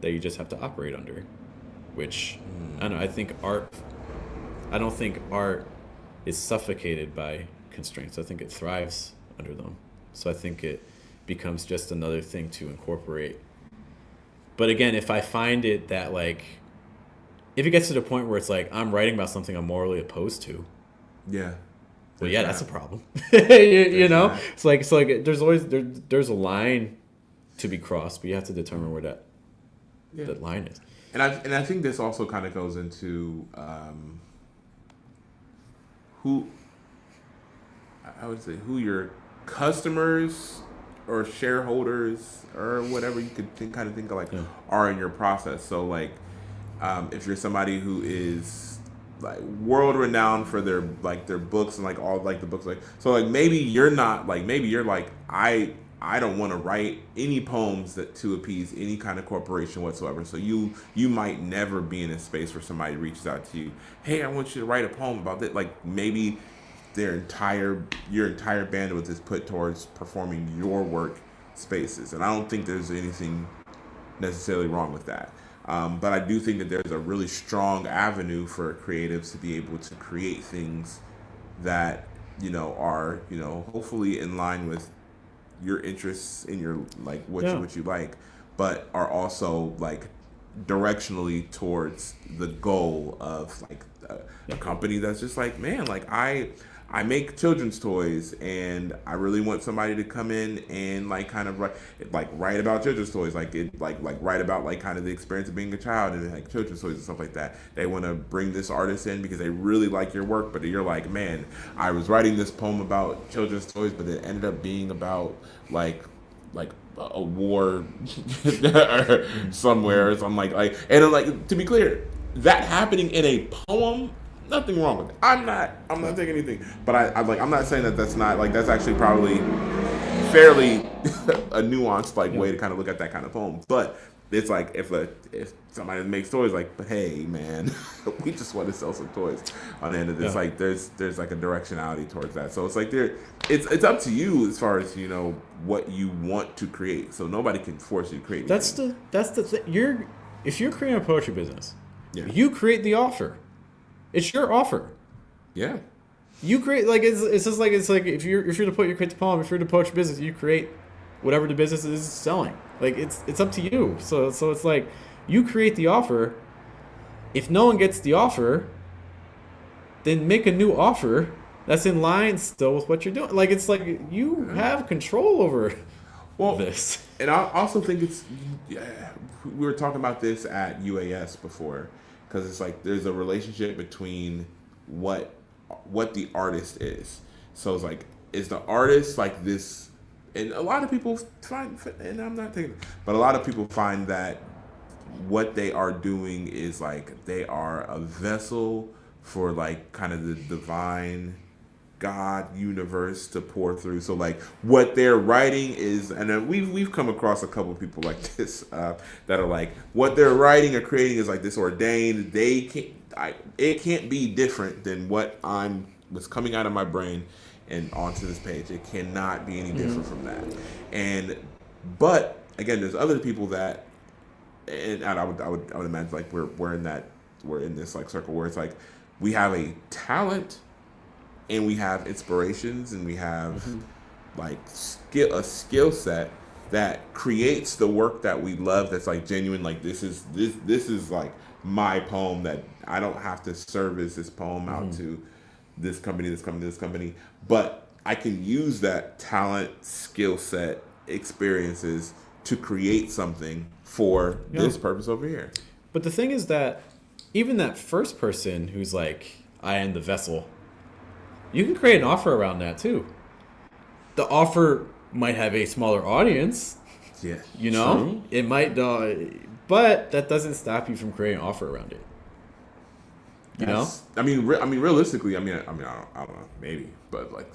[SPEAKER 1] that you just have to operate under. Which I don't know. I don't think art is suffocated by constraints. I think it thrives under them. So I think it becomes just another thing to incorporate. But again, if I find it that like, if it gets to the point where it's like I'm writing about something I'm morally opposed to,
[SPEAKER 2] Yeah.
[SPEAKER 1] well, yeah, that's a problem. you know,
[SPEAKER 2] that.
[SPEAKER 1] it's like there's always there's a line to be crossed, but you have to determine where that line is.
[SPEAKER 2] And I think this also kind of goes into who I would say who your customers or shareholders or whatever you could kind of think of like are in your process. So like if you're somebody who is like world renowned for their books and like all like the books, like so like maybe you're not like, maybe you're like I don't want to write any poems that to appease any kind of corporation whatsoever. So you might never be in a space where somebody reaches out to you, hey, I want you to write a poem about that. Like maybe your entire bandwidth is put towards performing your work spaces, and I don't think there's anything necessarily wrong with that. But I do think that there's a really strong avenue for creatives to be able to create things that are hopefully in line with your interests in your like what you like, but are also like directionally towards the goal of like a company that's just like, man, like I make children's toys, and I really want somebody to come in and like kind of write about children's toys, like write about like kind of the experience of being a child and like children's toys and stuff like that. They want to bring this artist in because they really like your work, but you're like, man, I was writing this poem about children's toys, but it ended up being about like a war somewhere or something like and then, like, to be clear, that happening in a poem, nothing wrong with it. I'm not taking anything, but I'm not saying that that's not like, that's actually probably fairly a nuanced like way to kind of look at that kind of poem. But it's like if somebody makes toys, like, but hey man, we just want to sell some toys. On the end of this, like there's like a directionality towards that. So it's like it's up to you as far as what you want to create. So nobody can force you to create anything.
[SPEAKER 1] That's the thing. If you're creating a poetry business, you create the offer. It's your offer.
[SPEAKER 2] Yeah.
[SPEAKER 1] You create, like, it's just like, it's like if you're the poet, you create the poem. If you're the poetry business, you create whatever the business is selling. Like it's up to you. So it's like you create the offer. If no one gets the offer, then make a new offer that's in line still with what you're doing. Like it's like you have control over this.
[SPEAKER 2] And I also think we were talking about this at UAS before, because it's like there's a relationship between what the artist is. So it's like, is the artist like this? And a lot of people find, and I'm not taking, but a lot of people find that what they are doing is like they are a vessel for like kind of the divine God universe to pour through. So like what they're writing is, and then we've come across a couple of people like this that are like, what they're writing or creating is like this ordained. It can't be different than what's coming out of my brain and onto this page. It cannot be any different from that. But again, there's other people that, and I would imagine like we're in this like circle where it's like we have a talent and we have inspirations and we have like a skill set that creates the work that we love, that's like genuine. Like this is like my poem, that I don't have to service this poem out to this company, but I can use that talent, skill set, experiences to create something for this purpose over here.
[SPEAKER 1] But the thing is that even that first person who's like, I am the vessel, you can create an offer around that too. The offer might have a smaller audience.
[SPEAKER 2] Yeah.
[SPEAKER 1] True. It might, but that doesn't stop you from creating an offer around it.
[SPEAKER 2] I mean, realistically, I don't know, maybe, but like,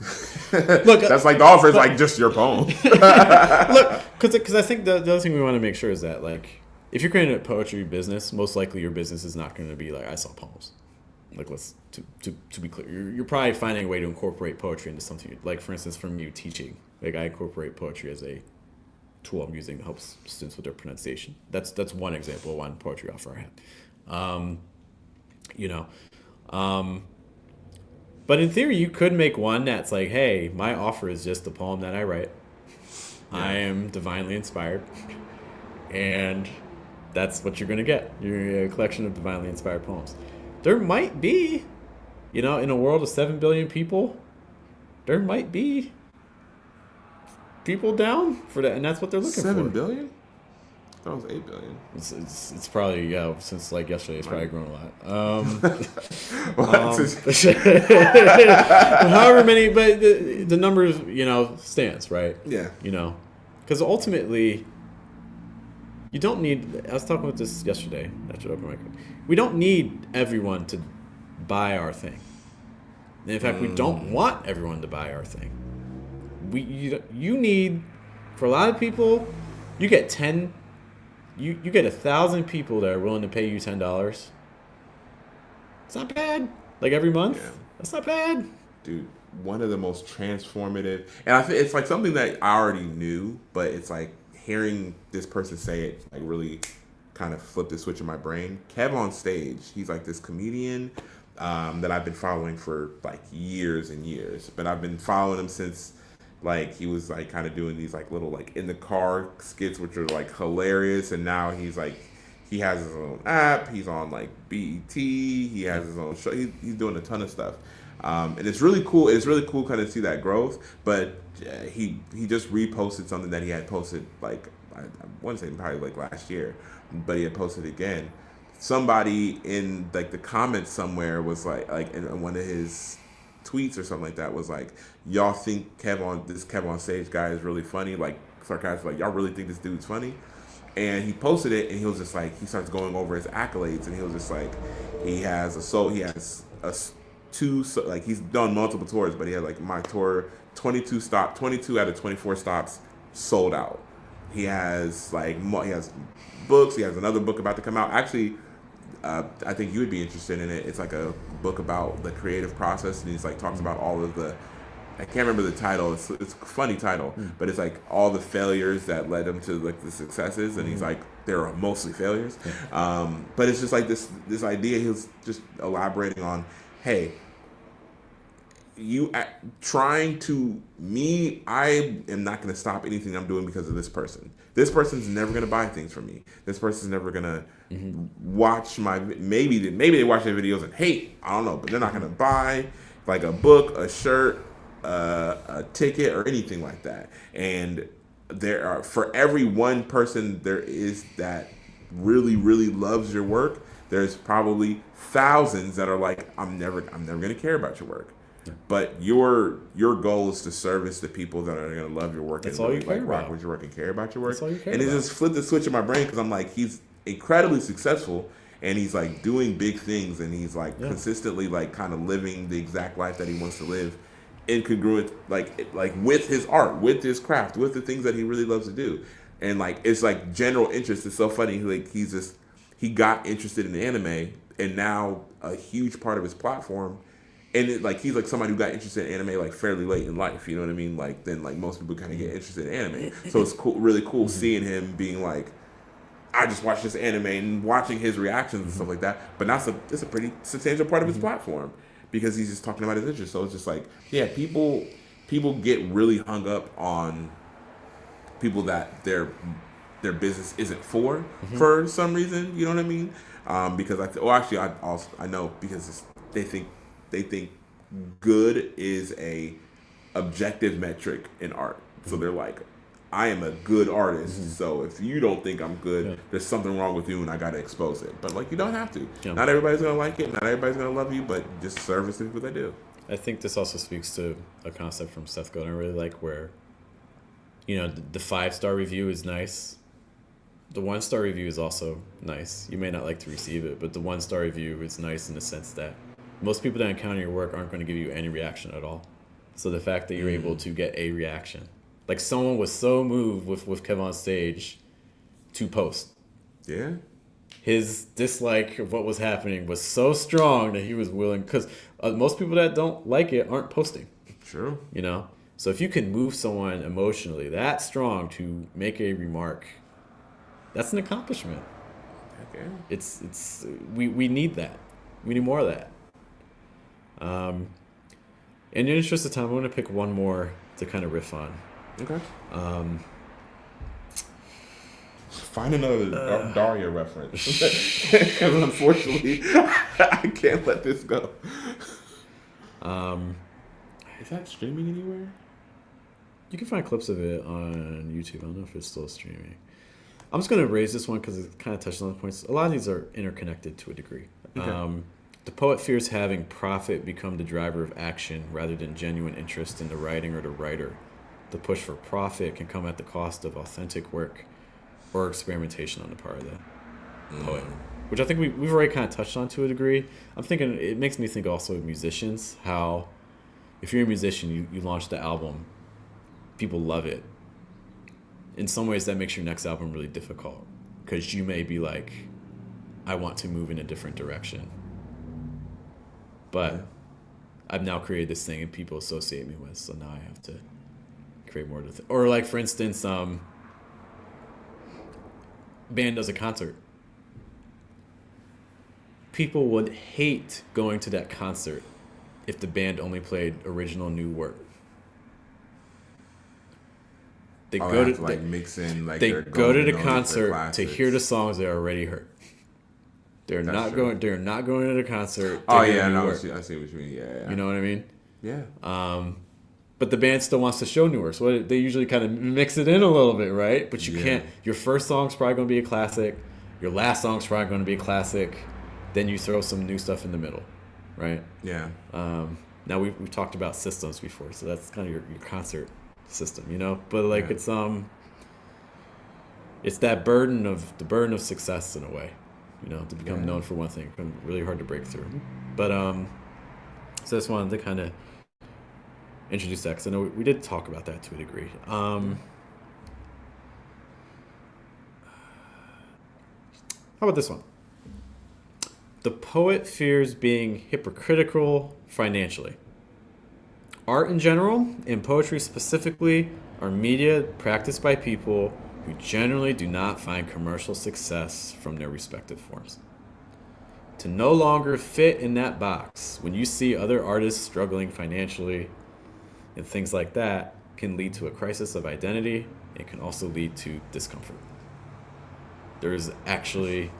[SPEAKER 1] look,
[SPEAKER 2] that's like the offer is like just your poem.
[SPEAKER 1] Look, because I think the other thing we want to make sure is that like, if you're creating a poetry business, most likely your business is not going to be like, I sell poems. Like, to be clear, you're probably finding a way to incorporate poetry into something. Like, for instance, from you teaching, like I incorporate poetry as a tool I'm using to help students with their pronunciation. That's one example of one poetry offer I had. You know, but in theory, you could make one that's like, hey, my offer is just the poem that I write. Yeah. I am divinely inspired, and that's what you're going to get. You're going to get a collection of divinely inspired poems. There might be, in a world of 7 billion people, there might be people down for that, and that's what they're looking for.
[SPEAKER 2] 7 billion? I thought it was 8 billion.
[SPEAKER 1] It's probably, since like yesterday, it's probably grown a lot. However many, but the numbers, stands, right?
[SPEAKER 2] Yeah.
[SPEAKER 1] Because ultimately, you don't need, I was talking about this yesterday. I should open my mic. We don't need everyone to buy our thing. And in fact, we don't want everyone to buy our thing. You need, for a lot of people, you get 10, you get 1,000 people that are willing to pay you $10. It's not bad. Like every month, that's not bad.
[SPEAKER 2] Dude, one of the most transformative, and I think it's like something that I already knew, but it's like hearing this person say it like really kind of flipped the switch in my brain. Kev on Stage, he's like this comedian that I've been following for like years and years, but I've been following him since like he was like kind of doing these like little like in the car skits, which are like hilarious, and now he's like he has his own app, he's on like BET, he has his own show, he's doing a ton of stuff, and it's really cool. It's really cool kind of see that growth. But he just reposted something that he had posted like I want to say probably like last year, but he had posted again. Somebody in like the comments somewhere was like in one of his tweets or something like that was like, y'all think this Kev on Stage guy is really funny, like sarcastic, like y'all really think this dude's funny? And he posted it, and he was just like, he starts going over his accolades, and he was just like, he has like he's done multiple tours, but he had like my tour 22 out of 24 stops sold out. He has books. He has another book about to come out. Actually, I think you would be interested in it. It's like a book about the creative process, and he's like talks about all of the, I can't remember the title. It's a funny title, but it's like all the failures that led him to like the successes, and he's like they're mostly failures. But it's just like this idea. He was just elaborating on, hey, I am not going to stop anything I'm doing because of this person. This person's never going to buy things from me. This person's never going to watch maybe they watch my videos and hate. I don't know, but they're not going to buy like a book, a shirt, a ticket, or anything like that. And there are, for every one person there is that really, really loves your work, there's probably thousands that are like, I'm never going to care about your work. Yeah. But your goal is to service the people that are going to love your work.
[SPEAKER 1] That's
[SPEAKER 2] and
[SPEAKER 1] all
[SPEAKER 2] really,
[SPEAKER 1] you care about.
[SPEAKER 2] Rock with your work and care about your work.
[SPEAKER 1] That's all you care
[SPEAKER 2] and
[SPEAKER 1] about.
[SPEAKER 2] It just flipped the switch in my brain, because I'm like, he's incredibly successful, and he's like doing big things, and he's like consistently like kind of living the exact life that he wants to live, incongruent like with his art, with his craft, with the things that he really loves to do. And like it's like general interest. It's so funny. He got interested in anime, and now a huge part of his platform. And he's like somebody who got interested in anime like fairly late in life, you know what I mean? Like then like most people kind of get interested in anime, so it's cool, really cool seeing him being like, I just watched this anime and watching his reactions and stuff like that. But now it's a pretty substantial part of his platform, because he's just talking about his interests. So it's just like, yeah, people get really hung up on people that their business isn't for some reason, you know what I mean? Because I know, because they think good is a objective metric in art. So they're like, I am a good artist, so if you don't think I'm good, there's something wrong with you, and I gotta expose it. But like, you don't have to. Yeah. Not everybody's gonna like it, not everybody's gonna love you, but just service the people that do.
[SPEAKER 1] I think this also speaks to a concept from Seth Godin I really like, where, the 5-star review is nice. The 1-star review is also nice. You may not like to receive it, but the 1-star review is nice in the sense that most people that encounter your work aren't going to give you any reaction at all. So the fact that you're able to get a reaction, like someone was so moved with Kev on Stage to post. Yeah. His dislike of what was happening was so strong that he was willing, because most people that don't like it aren't posting.
[SPEAKER 2] True.
[SPEAKER 1] So if you can move someone emotionally that strong to make a remark, that's an accomplishment.
[SPEAKER 2] Okay.
[SPEAKER 1] We need that. We need more of that. Um, in the interest of time, I'm going to pick one more to kind of riff on.
[SPEAKER 2] Okay.
[SPEAKER 1] Um,
[SPEAKER 2] Find another Daria reference. Because unfortunately, I can't let this go. Is that streaming anywhere?
[SPEAKER 1] You can find clips of it on YouTube. I don't know if it's still streaming. I'm just going to raise this one because it kind of touches on the points. A lot of these are interconnected to a degree.
[SPEAKER 2] Okay.
[SPEAKER 1] The poet fears having profit become the driver of action rather than genuine interest in the writing or the writer. The push for profit can come at the cost of authentic work or experimentation on the part of the poet, which I think we've already kind of touched on to a degree. I'm thinking it makes me think also of musicians, how if you're a musician, you launch the album, people love it. In some ways, that makes your next album really difficult because you may be like, I want to move in a different direction. But I've now created this thing and people associate me with, so now I have to create more of it. Or like, for instance, band does a concert. People would hate going to that concert if the band only played original new work. They go to
[SPEAKER 2] like mix in like
[SPEAKER 1] they go to the concert to hear the songs they already heard. They're not going to the concert.
[SPEAKER 2] Oh yeah, no, I see what you mean. Yeah.
[SPEAKER 1] You know what I mean?
[SPEAKER 2] Yeah.
[SPEAKER 1] But the band still wants to show new work, so they usually kind of mix it in a little bit, right? But you can't. Your first song's probably going to be a classic. Your last song's probably going to be a classic. Then you throw some new stuff in the middle, right?
[SPEAKER 2] Yeah.
[SPEAKER 1] Now we've talked about systems before, so that's kind of your concert system, you know. But like it's that burden of success in a way, you know, to become known for one thing. It's been really hard to break through. But so I just wanted to kind of introduce that because I know we did talk about that to a degree. How about this one? The poet fears being hypocritical financially. Art in general, and poetry specifically, are media practiced by people who generally do not find commercial success from their respective forms. To no longer fit in that box when you see other artists struggling financially and things like that can lead to a crisis of identity and can also lead to discomfort. There's actually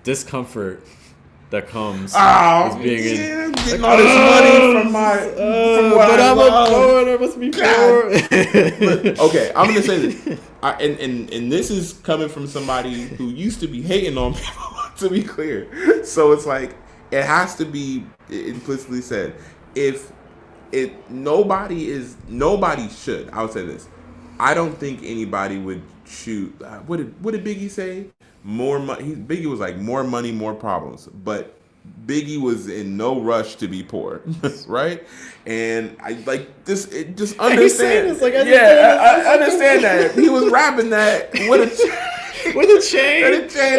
[SPEAKER 1] discomfort that comes with being
[SPEAKER 2] getting all this money from what
[SPEAKER 1] but I'm a poet, I must be poor.
[SPEAKER 2] Okay, I'm gonna say this, and this is coming from somebody who used to be hating on people. To be clear, so it's like it has to be implicitly said. If nobody should. I would say this. I don't think anybody would shoot. What did Biggie say? More money. Biggie was like more money, more problems. But Biggie was in no rush to be poor, right? And I like this. It just understand.
[SPEAKER 1] This, like,
[SPEAKER 2] I understand that he was rapping that with a chain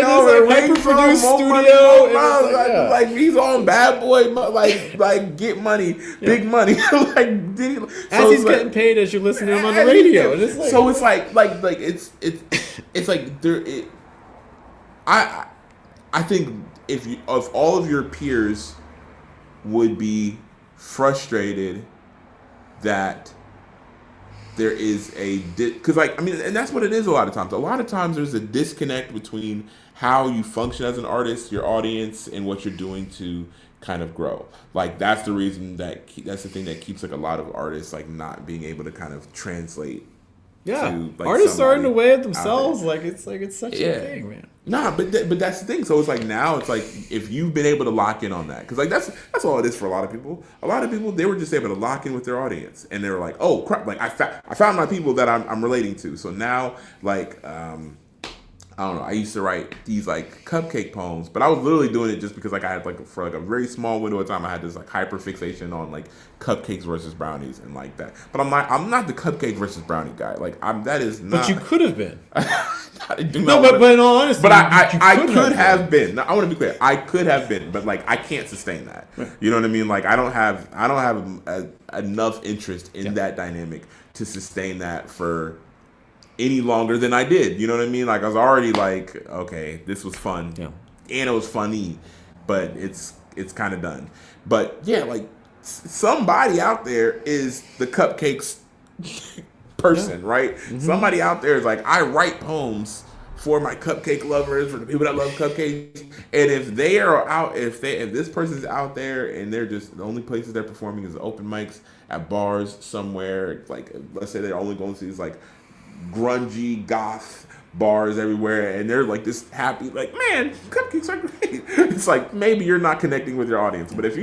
[SPEAKER 2] over,
[SPEAKER 1] like hyper-produced studio.
[SPEAKER 2] Like he's on Bad Boy, like get money, big money. Like did he,
[SPEAKER 1] as he's getting paid as you listen to him on the radio.
[SPEAKER 2] So it's like it's like there. I think if all of your peers would be frustrated that there is because like I mean, and that's what it is a lot of times. A lot of times there's a disconnect between how you function as an artist, your audience, and what you're doing to kind of grow. Like that's the reason that's the thing that keeps like a lot of artists like not being able to kind of translate.
[SPEAKER 1] Yeah,
[SPEAKER 2] to, like,
[SPEAKER 1] artists are in the way of themselves. Like it's such a thing, man.
[SPEAKER 2] Nah, but that's the thing. So it's like now it's like if you've been able to lock in on that, because like that's all it is for a lot of people. A lot of people, they were just able to lock in with their audience, and they were like, oh crap, like I found my people that I'm relating to. So now like I don't know. I used to write these like cupcake poems, but I was literally doing it just because like I had like for like a very small window of time, I had this like hyper fixation on like cupcakes versus brownies and like that. But I'm not the cupcake versus brownie guy. Like that is not.
[SPEAKER 1] But you could have been.
[SPEAKER 2] I do
[SPEAKER 1] No,
[SPEAKER 2] not
[SPEAKER 1] but in all honesty,
[SPEAKER 2] but I
[SPEAKER 1] you
[SPEAKER 2] could have been. Now, I want to be clear. I could have been, but like I can't sustain that. You know what I mean? Like I don't have enough interest in that dynamic to sustain that for any longer than I did. You know what I mean? Like I was already like, okay, this was fun, and it was funny, but it's kind of done. But yeah, like somebody out there is the cupcakes person, right? Mm-hmm. Somebody out there is like, I write poems for my cupcake lovers, for the people that love cupcakes, and if they are out, if this person's out there and they're just the only places they're performing is open mics at bars somewhere, like let's say they're only going to these like grungy goth bars everywhere, and they're like this happy, like, man, cupcakes are great. It's like maybe you're not connecting with your audience, but if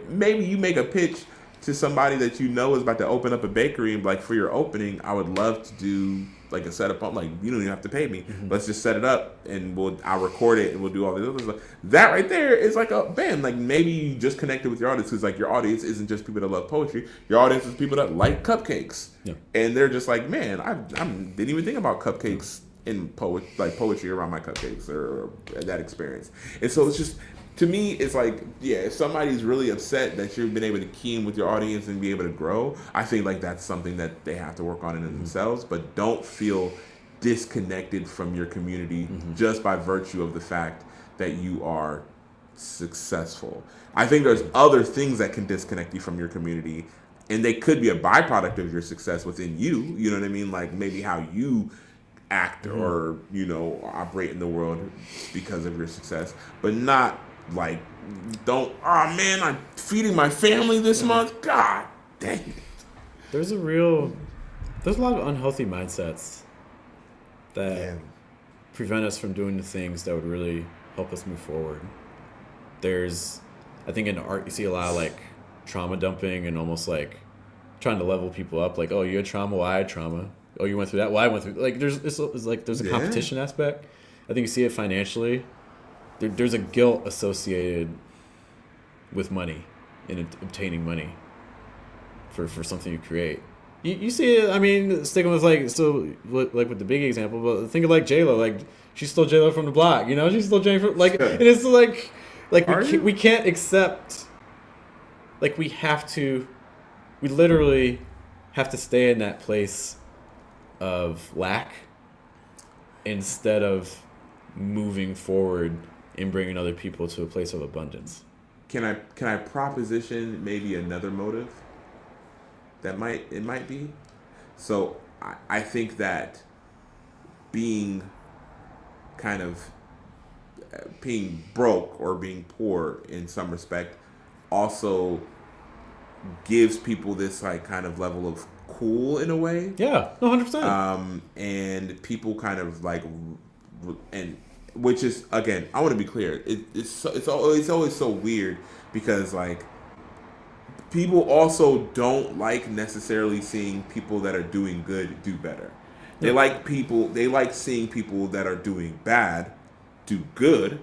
[SPEAKER 2] maybe you make a pitch to somebody that you know is about to open up a bakery and like for your opening, I would love to do like a setup on, like, you don't even have to pay me. Mm-hmm. Let's just set it up and I'll record it and we'll do all this other stuff. That right there is like a bam. Like maybe you just connected with your audience because like your audience isn't just people that love poetry. Your audience is people that like cupcakes. Yeah. And they're just like, man, I didn't even think about cupcakes in poetry around my cupcakes or that experience. And so it's just, to me, it's like, yeah, if somebody's really upset that you've been able to key in with your audience and be able to grow, I think like that's something that they have to work on in themselves, but don't feel disconnected from your community just by virtue of the fact that you are successful. I think there's other things that can disconnect you from your community, and they could be a byproduct of your success within you. You know what I mean? Like maybe how you act or, you know, operate in the world because of your success, but not like, oh man, I'm feeding my family this month. God dang it.
[SPEAKER 1] There's a lot of unhealthy mindsets that prevent us from doing the things that would really help us move forward. I think in art you see a lot of like trauma dumping and almost like trying to level people up. Like, oh, you had trauma, well, I had trauma. Oh, you went through that, well, I went through. Like, there's a competition aspect. I think you see it financially. There's a guilt associated with money and obtaining money for something you create. You see it. I mean, sticking with like with the big example, but think of like J-Lo. Like she stole J-Lo from the block. You know, she stole Jane from like, and it's like we can't accept. Like we literally have to stay in that place of lack instead of moving forward and bringing other people to a place of abundance.
[SPEAKER 2] Can I proposition maybe another motive that it might be? So I think that being broke or being poor in some respect also gives people this like kind of level of cool in a way.
[SPEAKER 1] Yeah, 100%.
[SPEAKER 2] And people kind of like, and which is, again, I want to be clear. It's always so weird because like people also don't like necessarily seeing people that are doing good do better. They like seeing people that are doing bad do good.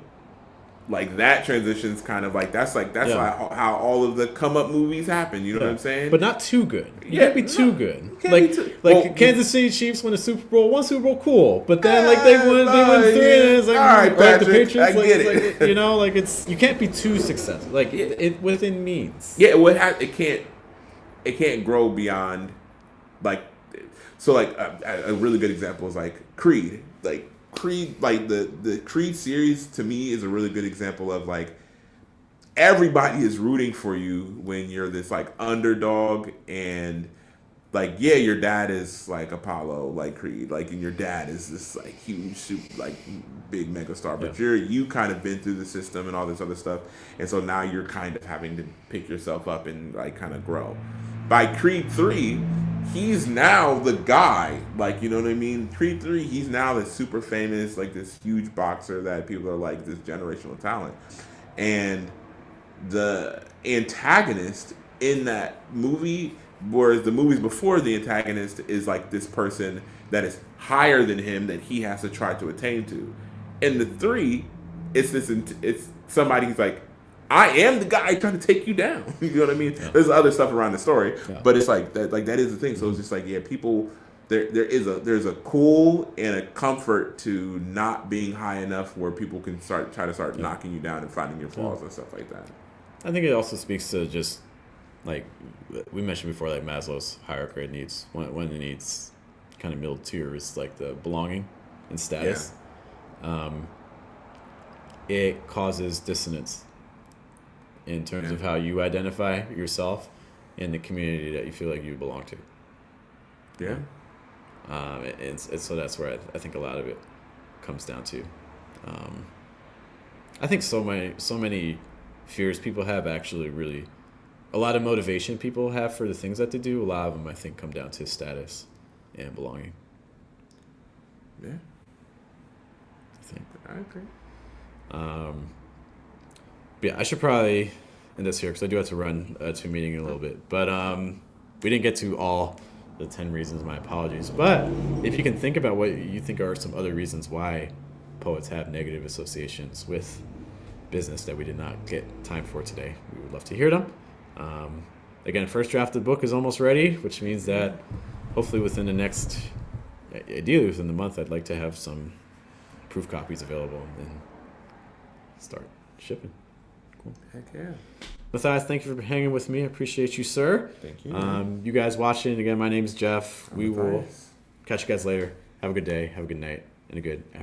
[SPEAKER 2] Like that transition's kind of like that's how all of the come up movies happen. You know what I'm saying?
[SPEAKER 1] But not too good. You can't be too good. Kansas City Chiefs win a Super Bowl. One Super Bowl, cool. But then like they win 3, and it's like, all right, Patrick, the Patriots. I get it. Like, you know, like you can't be too successful. Like it within means.
[SPEAKER 2] Yeah, it can't grow beyond like. So like a really good example is like Creed. Like Creed, like the Creed series to me is a really good example of like everybody is rooting for you when you're this like underdog, and like your dad is like Apollo, like Creed, like, and your dad is this like huge like big mega star, but you kind of been through the system and all this other stuff, and so now you're kind of having to pick yourself up and like kind of grow. By Creed 3, he's now the guy, like, you know what I mean? Creed 3, he's now this super famous, like this huge boxer that people are like this generational talent. And the antagonist in that movie Whereas the movies before, the antagonist is like this person that is higher than him that he has to try to attain to. In the three, it's somebody who's like, I am the guy trying to take you down. You know what I mean?
[SPEAKER 1] Yeah.
[SPEAKER 2] There's other stuff around the story,
[SPEAKER 1] Yeah.
[SPEAKER 2] but it's like that is the thing. So it's just like, yeah, people. There's a cool and a comfort to not being high enough where people can start knocking you down and finding your flaws and stuff like that.
[SPEAKER 1] I think it also speaks to just like we mentioned before, like Maslow's hierarchy of needs. One of the needs kind of middle tier is like the belonging and status. It causes dissonance in terms of how you identify yourself in the community that you feel like you belong to.
[SPEAKER 2] Yeah.
[SPEAKER 1] And so that's where I think a lot of it comes down to. I think so many fears people have actually really, a lot of motivation people have for the things that they do, a lot of them I think come down to status and belonging.
[SPEAKER 2] Yeah.
[SPEAKER 1] I think.
[SPEAKER 2] I agree.
[SPEAKER 1] But yeah, I should probably end this here because I do have to run to a meeting in a little bit. But we didn't get to all the 10 reasons, my apologies. But if you can think about what you think are some other reasons why poets have negative associations with business that we did not get time for today, we would love to hear them. Again, first draft of the book is almost ready, which means that hopefully within the next, ideally within the month, I'd like to have some proof copies available and start shipping. Cool.
[SPEAKER 2] Heck yeah.
[SPEAKER 1] Matthias, thank you for hanging with me. I appreciate you, sir.
[SPEAKER 2] Thank you.
[SPEAKER 1] You guys watching, again, my name is Jeff. We will
[SPEAKER 2] Matthias.
[SPEAKER 1] catch you guys later. Have a good day, have a good night, and a good afternoon.